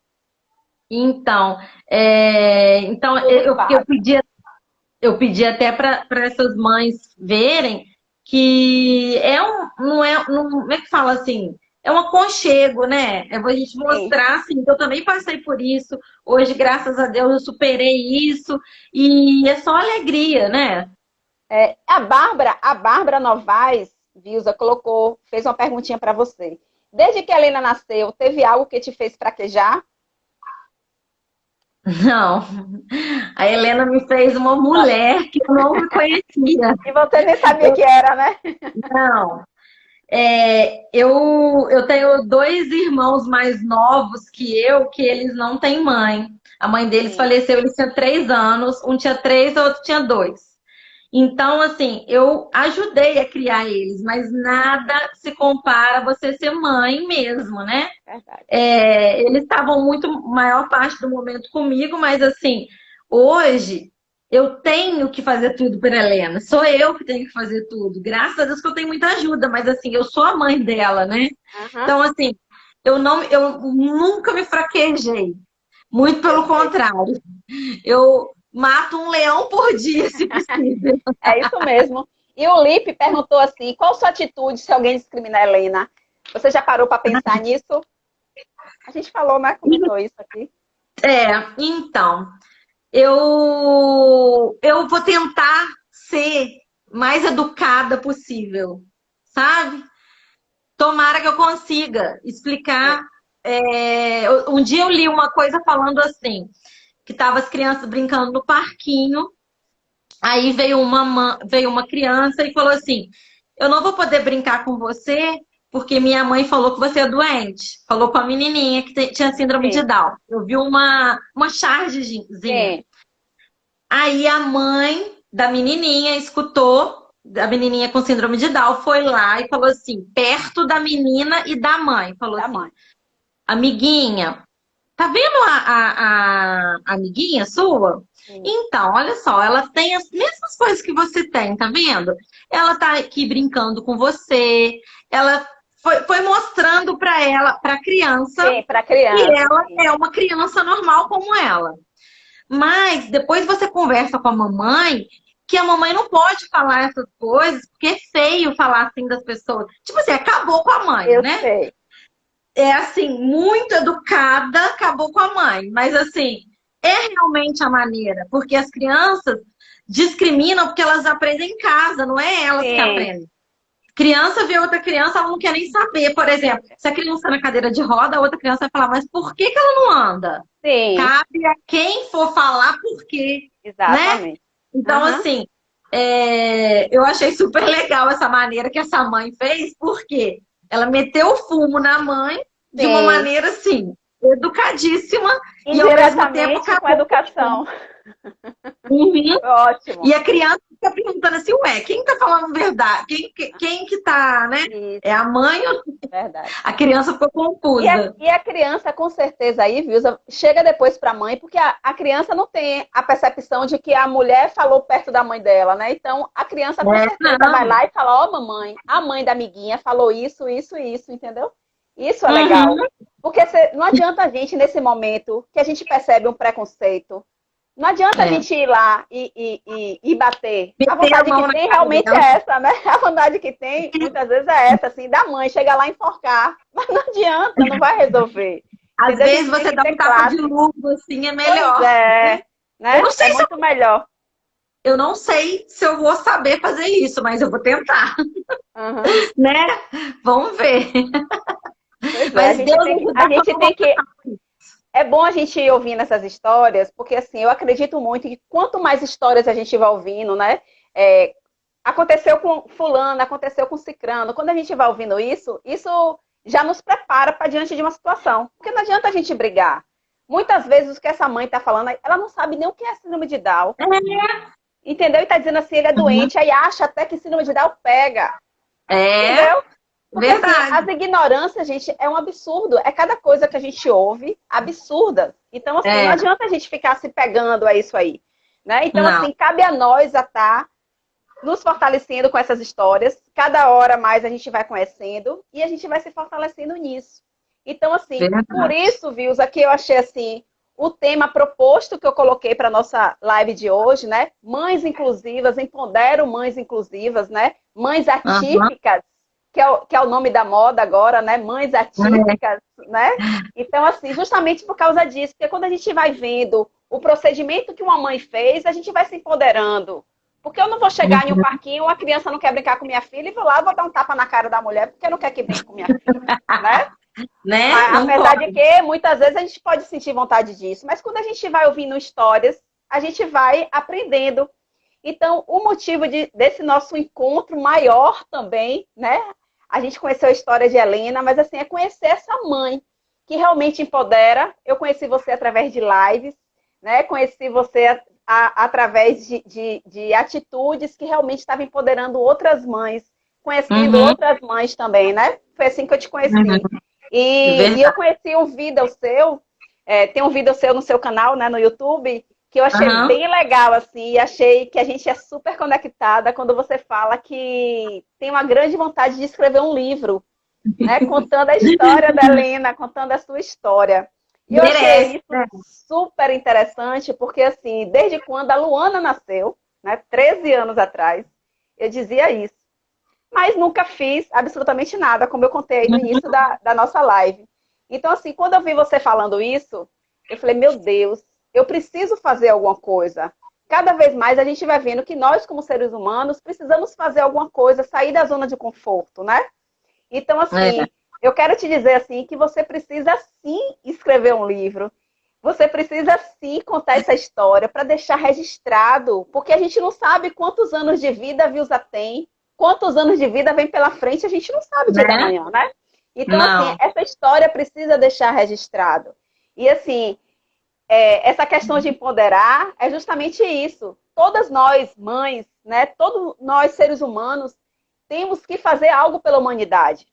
Então, então tudo eu pedi até para essas mães verem que não é que fala assim, é um aconchego, né? É pra gente sim. mostrar assim, que eu também passei por isso. Hoje, graças a Deus, eu superei isso e é só alegria, né? A Bárbara Novaes, Vilza, fez uma perguntinha para você. Desde que a Helena nasceu, teve algo que te fez fraquejar? Não, a Helena me fez uma mulher que eu não me conhecia. E você nem sabia que era, né? Não. Eu tenho dois irmãos mais novos que eles não têm mãe. A mãe deles Sim. faleceu, eles tinham 3 anos, um tinha 3, o outro tinha 2. Então, assim, eu ajudei a criar eles, mas nada se compara a você ser mãe mesmo, né? Verdade. Eles estavam muito maior parte do momento comigo, mas assim, hoje eu tenho que fazer tudo por Helena. Sou eu que tenho que fazer tudo. Graças a Deus que eu tenho muita ajuda, mas assim, eu sou a mãe dela, né? Aham, Então, assim, eu nunca me fraquejei. Muito eu pelo sei. contrário. Eu mato um leão por dia, se possível. É isso mesmo. E o Lipe perguntou assim: qual sua atitude se alguém discriminar a Helena? Você já parou para pensar nisso? A gente falou, né? Comentou isso aqui. Então, eu vou tentar ser mais educada possível, sabe? Tomara que eu consiga explicar. É. Um dia eu li uma coisa falando assim, que tava as crianças brincando no parquinho, aí veio uma criança e falou assim, eu não vou poder brincar com você porque minha mãe falou que você é doente. Falou com a menininha que tinha síndrome de Sim, Down. Eu vi uma chargezinha. sim, Aí a mãe da menininha escutou, da menininha com síndrome de Down, foi lá e falou assim, perto da menina e da mãe, falou da assim, mãe. amiguinha, tá vendo a amiguinha sua? Sim, Então, olha só, ela tem as mesmas coisas que você tem, tá vendo? Ela tá aqui brincando com você, ela foi mostrando para ela, para a criança, sim, para que criança, ela sim. é uma criança normal como ela. Mas depois você conversa com a mamãe que a mamãe não pode falar essas coisas, porque é feio falar assim das pessoas. Tipo assim, acabou com a mãe, Eu né? sei. É assim, muito educada, acabou com a mãe. Mas assim, é realmente a maneira, porque as crianças discriminam porque elas aprendem em casa, não é elas que Sim, aprendem. Criança vê outra criança, ela não quer nem saber. Por exemplo, se a criança está na cadeira de roda, a outra criança vai falar, mas por que que ela não anda? sim, Cabe a quem for falar por quê, né? exatamente. Então, Aham, assim, eu achei super legal essa maneira que essa mãe fez, porque ela meteu o fumo na mãe de uma sim. maneira, assim, educadíssima e, ao mesmo tempo, Indiretamente com acabou com educação. o fumo. Ótimo. E a criança fica perguntando assim, ué, quem tá falando verdade? Quem que tá, né? É Isso, a mãe ou verdade. a criança ficou confusa? E a criança, com certeza, aí, Vilza, chega depois para a mãe, porque a criança não tem a percepção de que a mulher falou perto da mãe dela, né? Então, a criança, com certeza, vai Não. lá e fala: Ó, mamãe, a mãe da amiguinha falou isso, isso, isso, entendeu? Isso é legal. Uhum. Porque não adianta a gente, nesse momento, que a gente percebe um preconceito, não adianta a É. gente ir lá e bater. A Meter a vontade que mão na tem cara realmente dela. é essa, né? A vontade que tem, muitas vezes, é essa, assim, da mãe, chega lá e enforcar. Mas não adianta, não vai resolver. Às Entendeu? A vezes gente tem você que dá ter um tapa de classe. luva, assim, é Pois melhor. é, Eu né? não É sei se muito melhor. eu não sei se eu vou saber fazer isso, mas eu vou tentar, Uhum. né? Vamos ver. Pois é, Mas Deus a ajudar gente quando tem vou. que. É bom a gente ir ouvindo essas histórias, porque assim, eu acredito muito que quanto mais histórias a gente vai ouvindo, né? É, aconteceu com fulano, aconteceu com cicrano. Quando a gente vai ouvindo isso, isso já nos prepara para diante de uma situação. Porque não adianta a gente brigar. Muitas vezes o que essa mãe está falando, ela não sabe nem o que é síndrome de Down. Entendeu? E está dizendo assim, ele é doente, aí acha até que síndrome de Down pega. É Entendeu? Porque assim, verdade. as ignorâncias, gente, é um absurdo. É cada coisa que a gente ouve absurda. Então, assim, não É, adianta a gente ficar se pegando a isso aí. Né? Então, não, assim, cabe a nós a estar nos fortalecendo com essas histórias. Cada hora mais a gente vai conhecendo e a gente vai se fortalecendo nisso. Então, assim, por verdade. isso, Vilza, que eu achei assim o tema proposto que eu coloquei para nossa live de hoje, né? Mães inclusivas, empodero mães inclusivas, né? Mães Aham, atípicas, que é o nome da moda agora, né? Mães atípicas, né? Então, assim, justamente por causa disso, porque quando a gente vai vendo o procedimento que uma mãe fez, a gente vai se empoderando. Porque eu não vou chegar em um uhum, parquinho, uma criança não quer brincar com minha filha, e vou lá, vou dar um tapa na cara da mulher, porque não quer que brinque com minha filha, né? né? Mas, Não apesar de pode. que muitas vezes a gente pode sentir vontade disso, mas quando a gente vai ouvindo histórias, a gente vai aprendendo. Então, o motivo desse nosso encontro maior também, né? A gente conheceu a história de Helena, mas assim, é conhecer essa mãe que realmente empodera. Eu conheci você através de lives, né? Conheci você através de atitudes que realmente estavam empoderando outras mães, conhecendo outras mães também, né? Foi assim que eu te conheci. E eu conheci um vídeo seu, tem um vídeo seu no seu canal, né, no YouTube, que eu achei bem legal, assim, e achei que a gente é super conectada quando você fala que tem uma grande vontade de escrever um livro, né, contando a história da Helena, contando a sua história. E eu achei isso super interessante, porque, assim, desde quando a Luana nasceu, né, 13 anos atrás, eu dizia isso. Mas nunca fiz absolutamente nada, como eu contei aí no início da nossa live. Então, assim, quando eu vi você falando isso, eu falei, meu Deus, eu preciso fazer alguma coisa. Cada vez mais a gente vai vendo que nós, como seres humanos, precisamos fazer alguma coisa, sair da zona de conforto, né? Então, assim, eu quero te dizer, assim, que você precisa, sim, escrever um livro. Você precisa, sim, contar essa história para deixar registrado, porque a gente não sabe quantos anos de vida a Vilsa tem, quantos anos de vida vem pela frente, a gente não sabe o dia da manhã, né? Então, assim, essa história precisa deixar registrado. E, assim, essa questão de empoderar é justamente isso. Todas nós, mães, né? Todos nós, seres humanos, temos que fazer algo pela humanidade.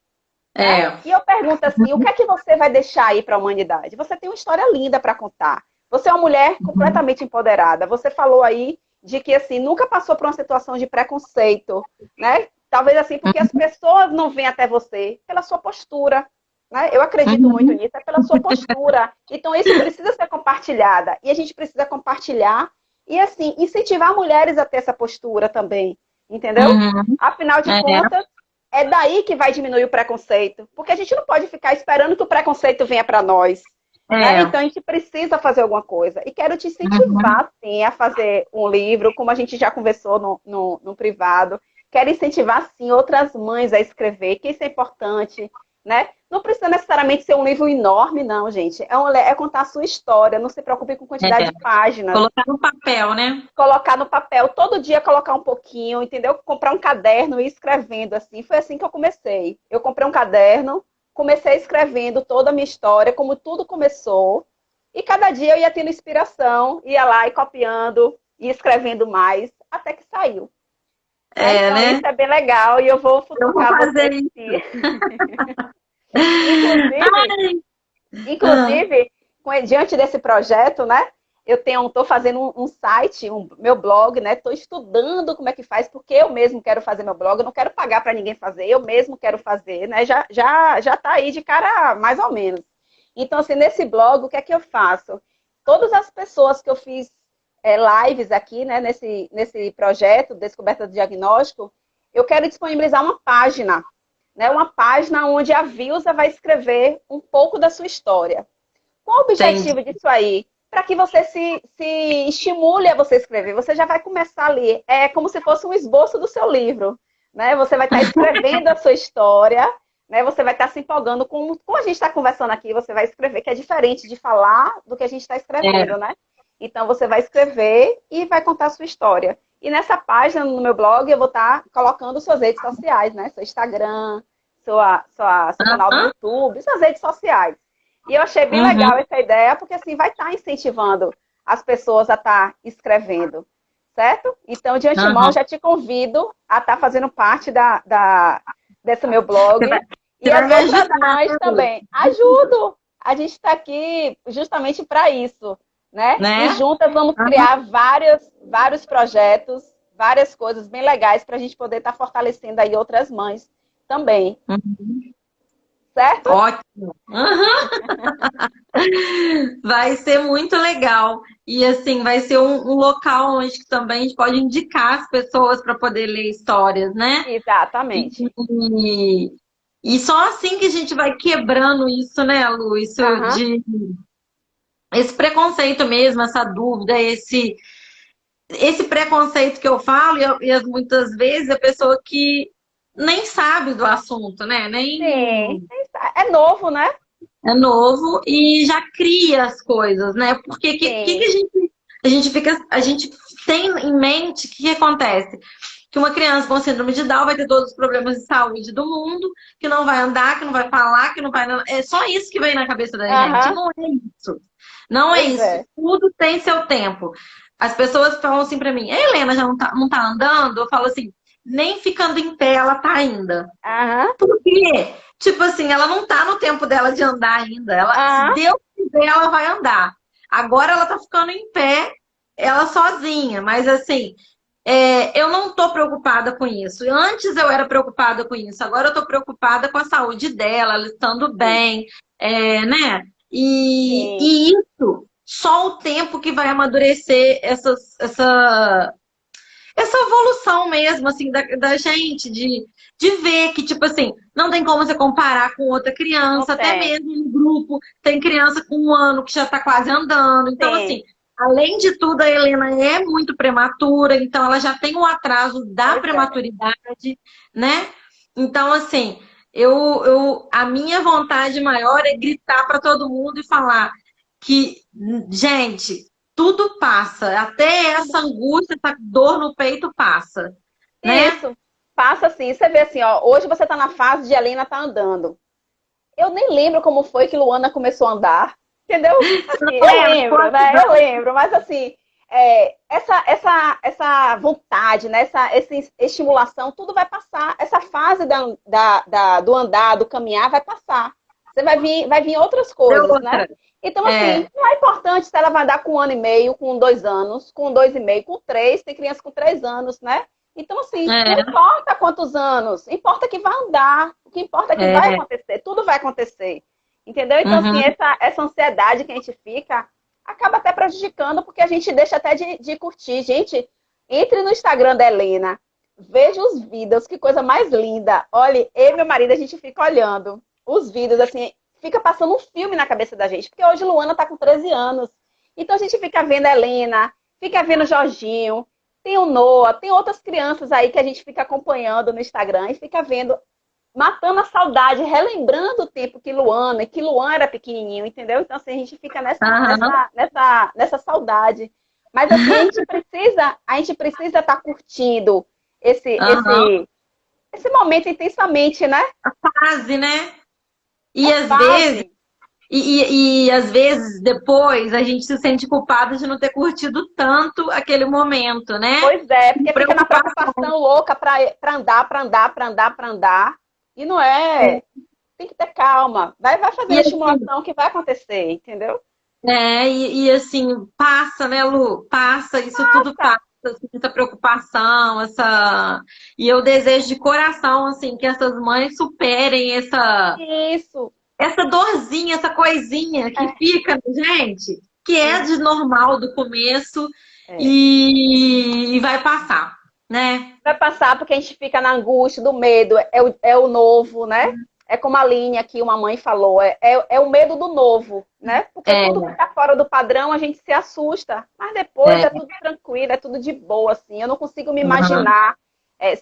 Né? E eu pergunto assim, o que é que você vai deixar aí para a humanidade? Você tem uma história linda para contar. Você é uma mulher completamente empoderada. Você falou aí de que assim nunca passou por uma situação de preconceito, né? Talvez assim porque as pessoas não vêm até você pela sua postura, né? Eu acredito muito nisso, é pela sua postura. Então isso precisa ser compartilhada e a gente precisa compartilhar e assim incentivar mulheres a ter essa postura também, entendeu? Afinal de contas, é daí que vai diminuir o preconceito. Porque a gente não pode ficar esperando que o preconceito venha para nós. Né? Então a gente precisa fazer alguma coisa. E quero te incentivar, sim, a fazer um livro, como a gente já conversou no privado. Quero incentivar, sim, outras mães a escrever, que isso é importante. Né? Não precisa necessariamente ser um livro enorme, não, gente. É contar a sua história. Não se preocupe com quantidade de páginas. Colocar no papel, né? Colocar no papel, todo dia colocar um pouquinho, entendeu? Comprar um caderno e ir escrevendo assim. Foi assim que eu comecei. Eu comprei um caderno, comecei escrevendo toda a minha história, como tudo começou. E cada dia eu ia tendo inspiração, ia lá e copiando, e escrevendo mais, até que saiu. Então, né? Isso é bem legal e eu vou futucar você. Inclusive, diante desse projeto, né? Eu estou fazendo um site, meu blog, né? Estou estudando como é que faz, porque eu mesmo quero fazer meu blog, eu não quero pagar para ninguém fazer, eu mesmo quero fazer, né? Já está aí de cara mais ou menos. Então, assim, nesse blog, o que é que eu faço? Todas as pessoas que eu fiz lives aqui, né? Nesse projeto, Descoberta do Diagnóstico, eu quero disponibilizar uma página, né? Uma página onde a Vilsa vai escrever um pouco da sua história. Qual o objetivo disso aí? Para que você se estimule a você escrever. Você já vai começar a ler. É como se fosse um esboço do seu livro. Né? Você vai estar escrevendo a sua história, né? Você vai estar se empolgando com a gente está conversando aqui, você vai escrever, que é diferente de falar do que a gente está escrevendo, né? Então, você vai escrever e vai contar a sua história. E nessa página, no meu blog, eu vou estar colocando suas redes sociais, né? Seu Instagram, seu canal do YouTube, suas redes sociais. E eu achei bem legal essa ideia, porque assim vai estar incentivando as pessoas a estar escrevendo, certo? Então, de antemão, já te convido a estar fazendo parte desse meu blog. E as outras mães também. Ajudo! A gente está aqui justamente para isso, né? E juntas vamos criar vários projetos, várias coisas bem legais para a gente poder estar fortalecendo aí outras mães também. Certo? Ótimo! Vai ser muito legal. E assim, vai ser um local onde também a gente pode indicar as pessoas para poder ler histórias, né? Exatamente. E só assim que a gente vai quebrando isso, né, Lu? Isso esse preconceito mesmo, essa dúvida, esse preconceito que eu falo, e muitas vezes a pessoa que nem sabe do assunto, né? Sim, é novo, né? É novo e já cria as coisas, né? Porque a gente tem em mente que acontece? Que uma criança com síndrome de Down vai ter todos os problemas de saúde do mundo, que não vai andar, que não vai falar, que não vai... É só isso que vem na cabeça da gente. Não é isso. Não é isso. Tudo tem seu tempo. As pessoas falam assim pra mim, a Helena já não tá andando? Eu falo assim, nem ficando em pé ela tá ainda. Aham, Por quê? Tipo assim, ela não tá no tempo dela de andar ainda. Ela, se aham, Deus quiser, ela vai andar. Agora ela tá ficando em pé, ela sozinha. Mas assim, eu não tô preocupada com isso. Antes eu era preocupada com isso. Agora eu tô preocupada com a saúde dela, ela estando sim, bem, né? E, sim, e isso, só o tempo que vai amadurecer essa evolução mesmo, assim, da gente, de ver que, tipo assim, não tem como você comparar com outra não criança, até tem, mesmo no grupo, tem criança com 1 ano que já tá quase andando. Então, sim, assim, além de tudo, a Helena é muito prematura, então ela já tem um atraso da pois é. prematuridade, né? Então, assim, a minha vontade maior é gritar para todo mundo e falar que, gente, tudo passa, até essa angústia, essa dor no peito passa, né? Isso, passa assim, você vê assim, ó, hoje você tá na fase de Helena tá andando. Eu nem lembro como foi que Luana começou a andar, entendeu? Você Assim, não eu lembra? lembro, né? Eu lembro, mas assim, essa vontade, né? Essa estimulação, tudo vai passar. Essa fase do andar, do caminhar, vai passar. Você vai vir outras É coisas, né? outra. Então, assim, É. não é importante se ela vai dar com 1 ano e meio, com 2 anos, com 2 e meio, com 3, tem criança com 3 anos, né? Então, assim, não É, importa quantos anos, importa que vai andar, o que importa é que vai é. acontecer, tudo vai acontecer. Entendeu? Então, assim, Uhum. essa ansiedade que a gente fica acaba até prejudicando, porque a gente deixa até de curtir. Gente, entre no Instagram da Helena, veja os vídeos, que coisa mais linda. Olha, eu e meu marido, a gente fica olhando os vídeos, assim, fica passando um filme na cabeça da gente, porque hoje Luana tá com 13 anos. Então a gente fica vendo a Helena, fica vendo o Jorginho, tem o Noah, tem outras crianças aí que a gente fica acompanhando no Instagram e fica vendo, matando a saudade, relembrando o tempo que Luan era pequenininho, entendeu? Então, assim, a gente fica Aham. nessa saudade. Mas, assim, a gente precisa estar curtindo esse, Aham. esse, esse momento intensamente, né? Fase, né? É E às vezes, fase. e às vezes depois a gente se sente culpada de não ter curtido tanto aquele momento, né? Pois é, Com porque fica na preocupação. preocupação louca para andar, para andar, para andar, para andar. E não é. Tem que ter calma. Vai fazendo E a assim, estimulação que vai acontecer, entendeu? assim, passa, né, Lu? Passa, isso tudo Tá. passa, assim, essa preocupação, essa. E eu desejo de coração, assim, que essas mães superem Isso. essa dorzinha, essa coisinha que É, fica, gente, que é sim. de normal do começo É. e vai passar, né? Vai passar porque a gente fica na angústia do medo, é o novo, né? É como a linha que uma mãe falou, é o medo do novo, né? Porque tudo que É, está fora do padrão a gente se assusta, mas depois é, é tudo tranquilo, é tudo de boa, assim. Eu não consigo me uhum, imaginar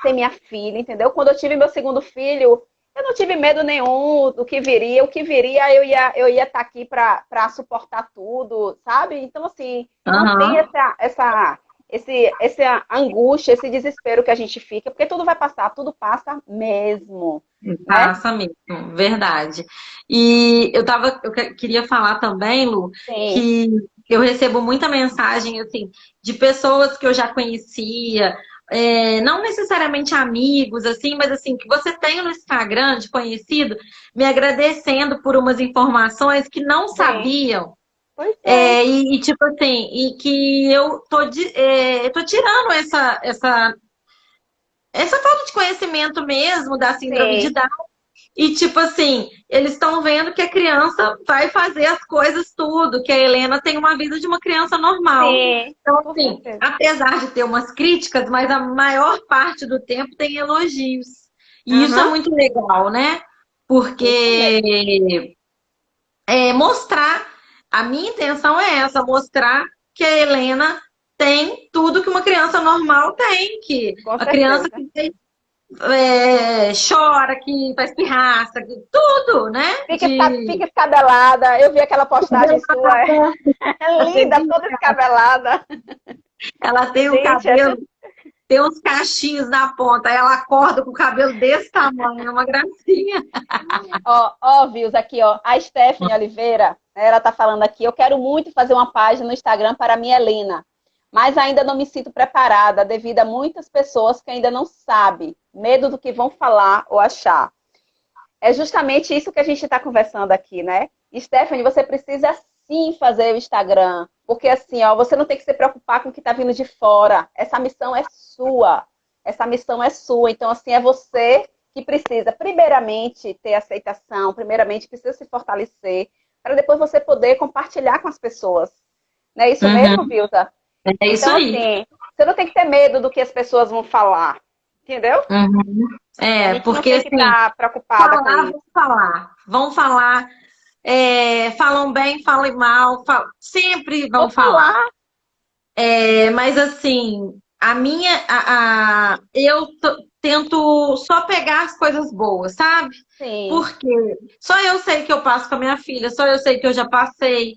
sem minha filha, entendeu? Quando eu tive meu segundo filho, eu não tive medo nenhum do que viria. O que viria, eu ia estar aqui para suportar tudo, sabe? Então, assim, não tem uhum. essa angústia, esse desespero que a gente fica, porque tudo vai passar, tudo passa mesmo, né? Passa mesmo, verdade. E queria falar também, Lu, Sim, que eu recebo muita mensagem assim de pessoas que eu já conhecia, não necessariamente amigos, assim, mas assim, que você tem no Instagram de conhecido, me agradecendo por umas informações que não sim. sabiam. Pois é, Tipo assim, e que eu tô tirando essa falta de conhecimento mesmo da síndrome de sim, Down. E, tipo assim, eles estão vendo que a criança vai fazer as coisas tudo, que a Helena tem uma vida de uma criança normal. sim, Então, com assim, certeza. apesar de ter umas críticas, mas a maior parte do tempo tem elogios. E isso é Aham, muito legal, né? isso mesmo. Porque mostrar, a minha intenção é essa, mostrar que a Helena tem tudo que uma criança normal tem, que Com a criança certeza. que chora, que faz pirraça, que tudo, né? Fica escabelada. Eu vi aquela postagem sua, é linda, toda escabelada. Ela tem o Gente, cabelo, tem uns cachinhos na ponta, aí ela acorda com o cabelo desse tamanho, é uma gracinha. ó, views aqui, ó. A Stephanie Oliveira, ela tá falando aqui, eu quero muito fazer uma página no Instagram para a minha Helena. mas ainda não me sinto preparada devido a muitas pessoas que ainda não sabem, medo do que vão falar ou achar. É justamente isso que a gente está conversando aqui, né? Stephanie, você precisa sim fazer o Instagram, porque assim, ó, você não tem que se preocupar com o que está vindo de fora. Essa missão é sua. Essa missão é sua. Então, assim, é você que precisa, primeiramente, ter aceitação, primeiramente, precisa se fortalecer, para depois você poder compartilhar com as pessoas. Não é isso mesmo, Uhum. Vilsa? É isso Então, aí. assim, você não tem que ter medo do que as pessoas vão falar, entendeu? Uhum. A É, gente não porque tem que assim, estar preocupada com falar, isso. vão falar. Vão falar, falam bem, falam mal, sempre vão Vou falar. falar, Mas assim, tento só pegar as coisas boas, sabe? sim. Porque só eu sei que eu passo com a minha filha, só eu sei que eu já passei.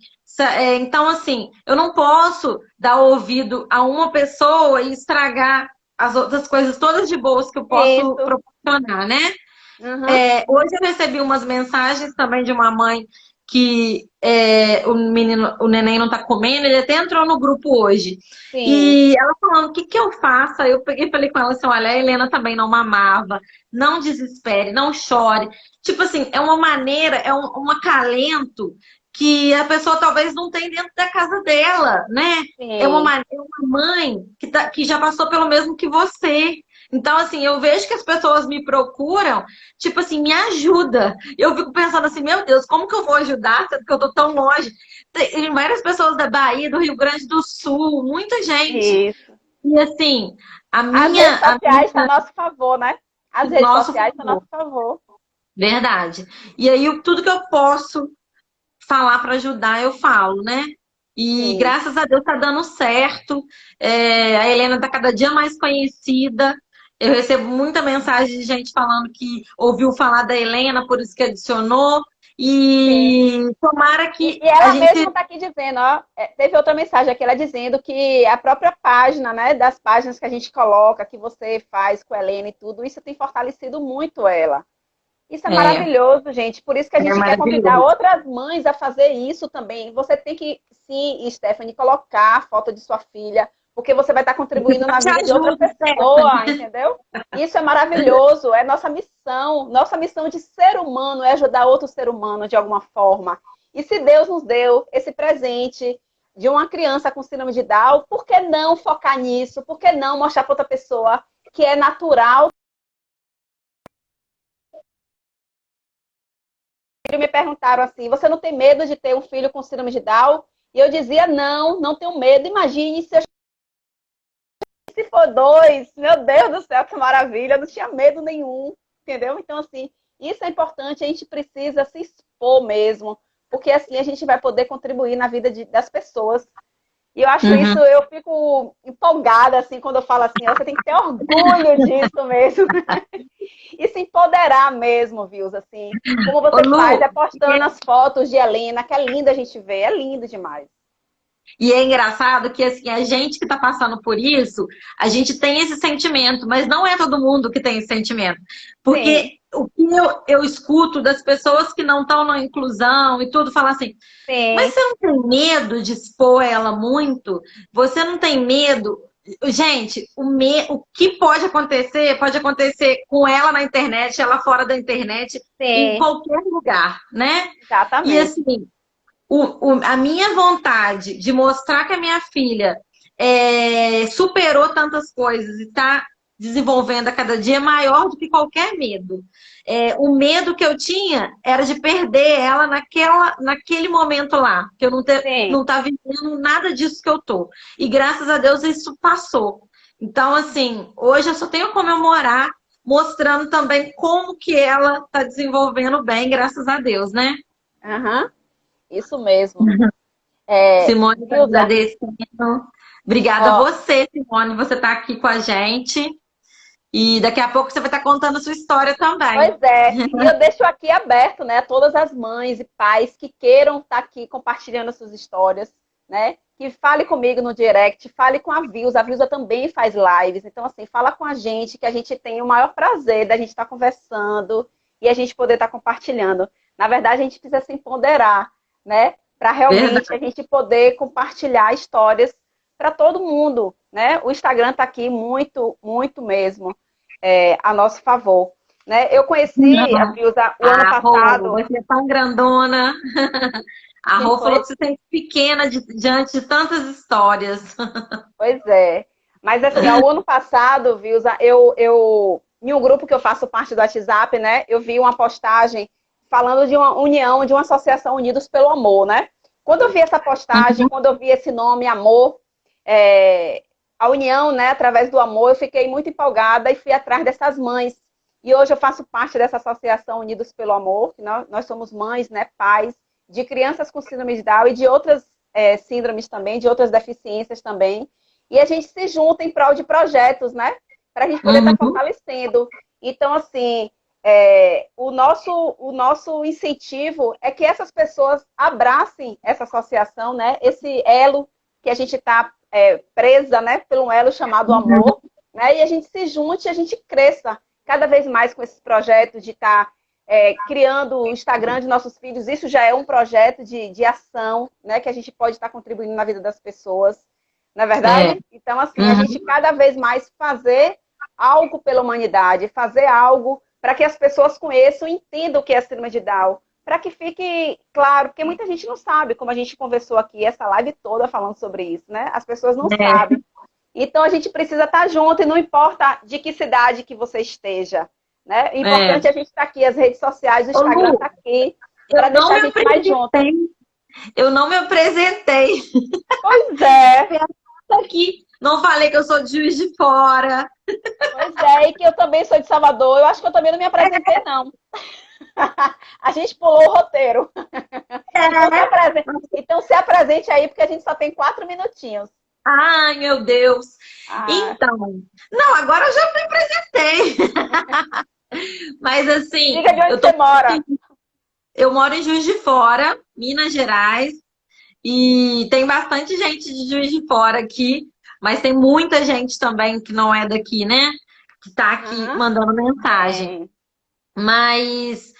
Então, assim, eu não posso dar ouvido a uma pessoa e estragar as outras coisas todas de boas que eu posso Isso. proporcionar, né? Uhum. Hoje eu recebi umas mensagens também de uma mãe que o neném não tá comendo, ele até entrou no grupo hoje. Sim. E ela falando, o que que eu faço? Aí eu peguei e falei com ela assim, olha, a Helena também não mamava, não desespere, não chore. Tipo assim, é uma maneira, um acalento que a pessoa talvez não tem dentro da casa dela, né? Sim. É uma mãe que já passou pelo mesmo que você. Então, assim, eu vejo que as pessoas me procuram, tipo assim, me ajuda. Eu fico pensando assim, meu Deus, como que eu vou ajudar, sendo que eu tô tão longe? Tem várias pessoas da Bahia, do Rio Grande do Sul, muita gente. Isso. E assim, As redes a sociais estão a minha, nosso favor, né? As redes nosso sociais estão a favor, nosso favor. verdade. E aí, tudo que eu posso falar para ajudar, eu falo, né? E Sim. graças a Deus tá dando certo. A Helena tá cada dia mais conhecida. Eu recebo muita mensagem de gente falando que ouviu falar da Helena, por isso que adicionou. Sim. E tomara que E a ela gente. mesma está aqui dizendo, ó, teve outra mensagem aqui, ela dizendo que a própria página, né, das páginas que a gente coloca, que você faz com a Helena e tudo, isso tem fortalecido muito ela. Isso é É, maravilhoso, gente. Por isso que a é gente quer convidar maravilhoso. outras mães a fazer isso também. Você tem que, sim, Stephanie, colocar a foto de sua filha, porque você vai estar contribuindo Eu na te vida de outra ajudo, Stephanie. pessoa, entendeu? Isso é maravilhoso, é nossa missão. Nossa missão de ser humano é ajudar outro ser humano de alguma forma. E se Deus nos deu esse presente de uma criança com síndrome de Down, por que não focar nisso? Por que não mostrar para outra pessoa que é natural? Me perguntaram assim: você não tem medo de ter um filho com síndrome de Down? E eu dizia: não, não tenho medo. Imagine se for dois. Meu Deus do céu, que maravilha. Eu não tinha medo nenhum, entendeu? Então, assim, isso é importante. A gente precisa se expor mesmo, porque assim a gente vai poder contribuir na vida das pessoas. E eu acho isso, Uhum. eu fico empolgada, assim, quando eu falo assim, você tem que ter orgulho disso mesmo. E se empoderar mesmo, viu? Assim, como Ô, você faz, é Lu, postando as fotos de Helena, que é linda a gente ver, é lindo demais. e é engraçado que assim, a gente que está passando por isso, a gente tem esse sentimento, mas não é todo mundo que tem esse sentimento. Sim, Porque o que eu escuto das pessoas que não estão na inclusão e tudo, falar assim, mas sim, você não tem medo de expor ela muito? Você não tem medo? Gente, o que pode acontecer com ela na internet, ela fora da internet, em sim, qualquer lugar, né? E exatamente. assim, a minha vontade de mostrar que a minha filha superou tantas coisas e está desenvolvendo a cada dia é maior do que qualquer medo. O medo que eu tinha era de perder ela naquele momento lá, que eu Sim, não tá vivendo nada disso que eu tô. E graças a Deus isso passou. Então, assim, hoje eu só tenho a comemorar, mostrando também como que ela está desenvolvendo bem, graças a Deus, né? aham, isso mesmo. É, Simone está Vilza, agradecendo. Obrigada a ó, você, Simone, você está aqui com a gente. E daqui a pouco você vai estar contando a sua história também. pois é, e eu deixo aqui aberto, né, a todas as mães e pais que queiram estar aqui compartilhando suas histórias, né, que fale comigo no direct, fale com a Vilza também faz lives, então assim, fala com a gente, que a gente tem o maior prazer da gente estar conversando e a gente poder estar compartilhando. Na verdade, a gente precisa se empoderar, né, para realmente a Verdade. gente poder compartilhar histórias para todo mundo, né? O Instagram está aqui muito, muito mesmo a nosso favor. Né? Eu conheci a Vilza o ano A Rô, passado. você é tão grandona. A Que Rô falou foi? que se sente pequena diante de tantas histórias. Pois é. Mas assim, ao ano passado, Vilza, em um grupo que eu faço parte do WhatsApp, né? Eu vi uma postagem falando de uma união, de uma associação Unidos pelo Amor, né? Quando eu vi essa postagem, quando eu vi esse nome, Amor, a união, né, através do amor, eu fiquei muito empolgada e fui atrás dessas mães. E hoje eu faço parte dessa associação Unidos pelo Amor, que nós somos mães, né, pais de crianças com síndrome de Down e de outras síndromes também, de outras deficiências também. E a gente se junta em prol de projetos, né, para a gente poder estar fortalecendo. Então, assim, o nosso incentivo é que essas pessoas abracem essa associação, né, esse elo que a gente está presa, né, por um elo chamado amor, né, e a gente se junte e a gente cresça cada vez mais com esses projetos de estar criando o Instagram de nossos filhos. Isso já é um projeto de ação, né, que a gente pode estar contribuindo na vida das pessoas, não é verdade? Então, assim, a gente cada vez mais fazer algo pela humanidade, fazer algo para que as pessoas conheçam e entendam o que é a síndrome de Down, para que fique claro, porque muita gente não sabe, como a gente conversou aqui, essa live toda falando sobre isso, né? As pessoas não sabem. Então, a gente precisa estar junto e não importa de que cidade que você esteja, né? O importante é a gente estar aqui, as redes sociais, o Instagram está aqui, para deixar a gente mais junto. Eu não me apresentei. Pois é. Aqui. Não falei que eu sou de Juiz de Fora. Pois é, e que eu também sou de Salvador. Eu acho que eu também não me apresentei, não. A gente pulou o roteiro. Então se apresente aí, porque a gente só tem 4 minutinhos. Ai, meu Deus. Então, não, agora eu já me apresentei. Mas assim... Diga de onde você mora. Eu moro em Juiz de Fora, Minas Gerais. E tem bastante gente de Juiz de Fora aqui. Mas tem muita gente também que não é daqui, né? Que tá aqui mandando mensagem. Mas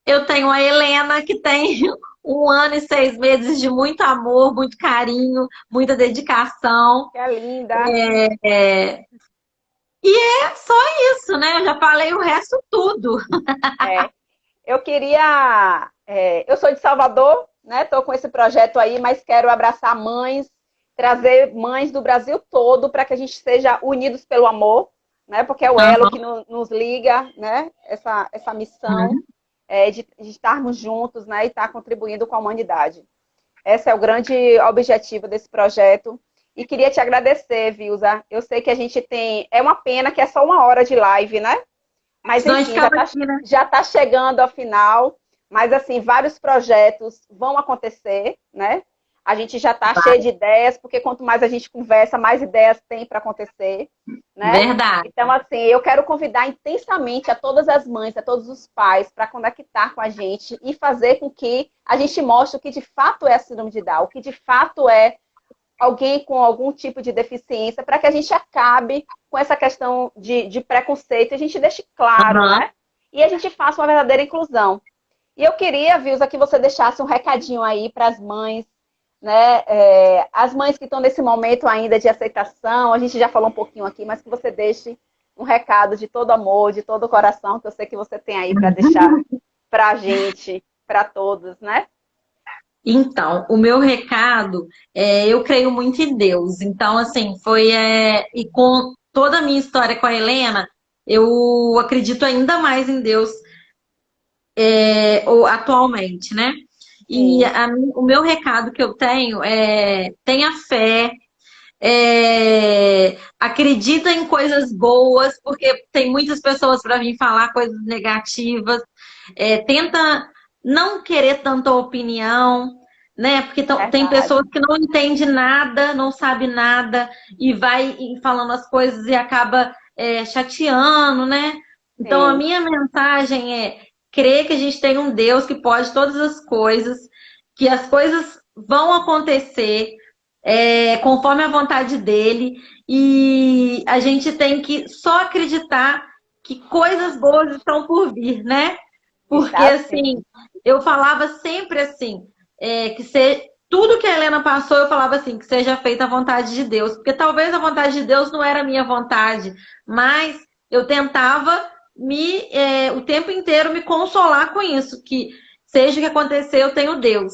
eu tenho a Helena, que tem 1 ano e 6 meses de muito amor, muito carinho, muita dedicação. Que é linda. E é só isso, né? Eu já falei o resto tudo. Eu queria... eu sou de Salvador, né? Estou com esse projeto aí, mas quero abraçar mães, trazer mães do Brasil todo para que a gente seja unidos pelo amor, né? Porque é o elo que nos liga, né? Essa missão de estarmos juntos, né? E estar contribuindo com a humanidade. Esse é o grande objetivo desse projeto. E queria te agradecer, Vilza. Eu sei que a gente tem... É uma pena que é só 1 hora de live, né? Mas, enfim, já está chegando ao final. Mas, assim, vários projetos vão acontecer, né? A gente já está cheio de ideias, porque quanto mais a gente conversa, mais ideias tem para acontecer, né? Verdade. Então, assim, eu quero convidar intensamente a todas as mães, a todos os pais, para conectar com a gente e fazer com que a gente mostre o que de fato é a síndrome de Down, o que de fato é alguém com algum tipo de deficiência, para que a gente acabe com essa questão de preconceito, a gente deixe claro, né? E a gente faça uma verdadeira inclusão. E eu queria, Vilza, que você deixasse um recadinho aí para as mães, né? As mães que estão nesse momento ainda de aceitação, a gente já falou um pouquinho aqui, mas que você deixe um recado de todo amor, de todo o coração, que eu sei que você tem aí para deixar para a gente, para todos, né? Então, o meu recado eu creio muito em Deus. Então, assim, e com toda a minha história com a Helena, eu acredito ainda mais em Deus atualmente, né? E o meu recado que eu tenho é: tenha fé, acredita em coisas boas, porque tem muitas pessoas para vir falar coisas negativas. Tenta não querer tanta opinião, né? Porque tem pessoas que não entendem nada, não sabe nada, e vai falando as coisas e acaba chateando, né? Então, a minha mensagem é crer que a gente tem um Deus que pode todas as coisas, que as coisas vão acontecer conforme a vontade dele, e a gente tem que só acreditar que coisas boas estão por vir, né? Porque, assim, eu falava sempre assim, tudo que a Helena passou, eu falava assim, que seja feita a vontade de Deus. Porque talvez a vontade de Deus não era a minha vontade, mas eu tentava o tempo inteiro me consolar com isso, que seja o que acontecer, eu tenho Deus.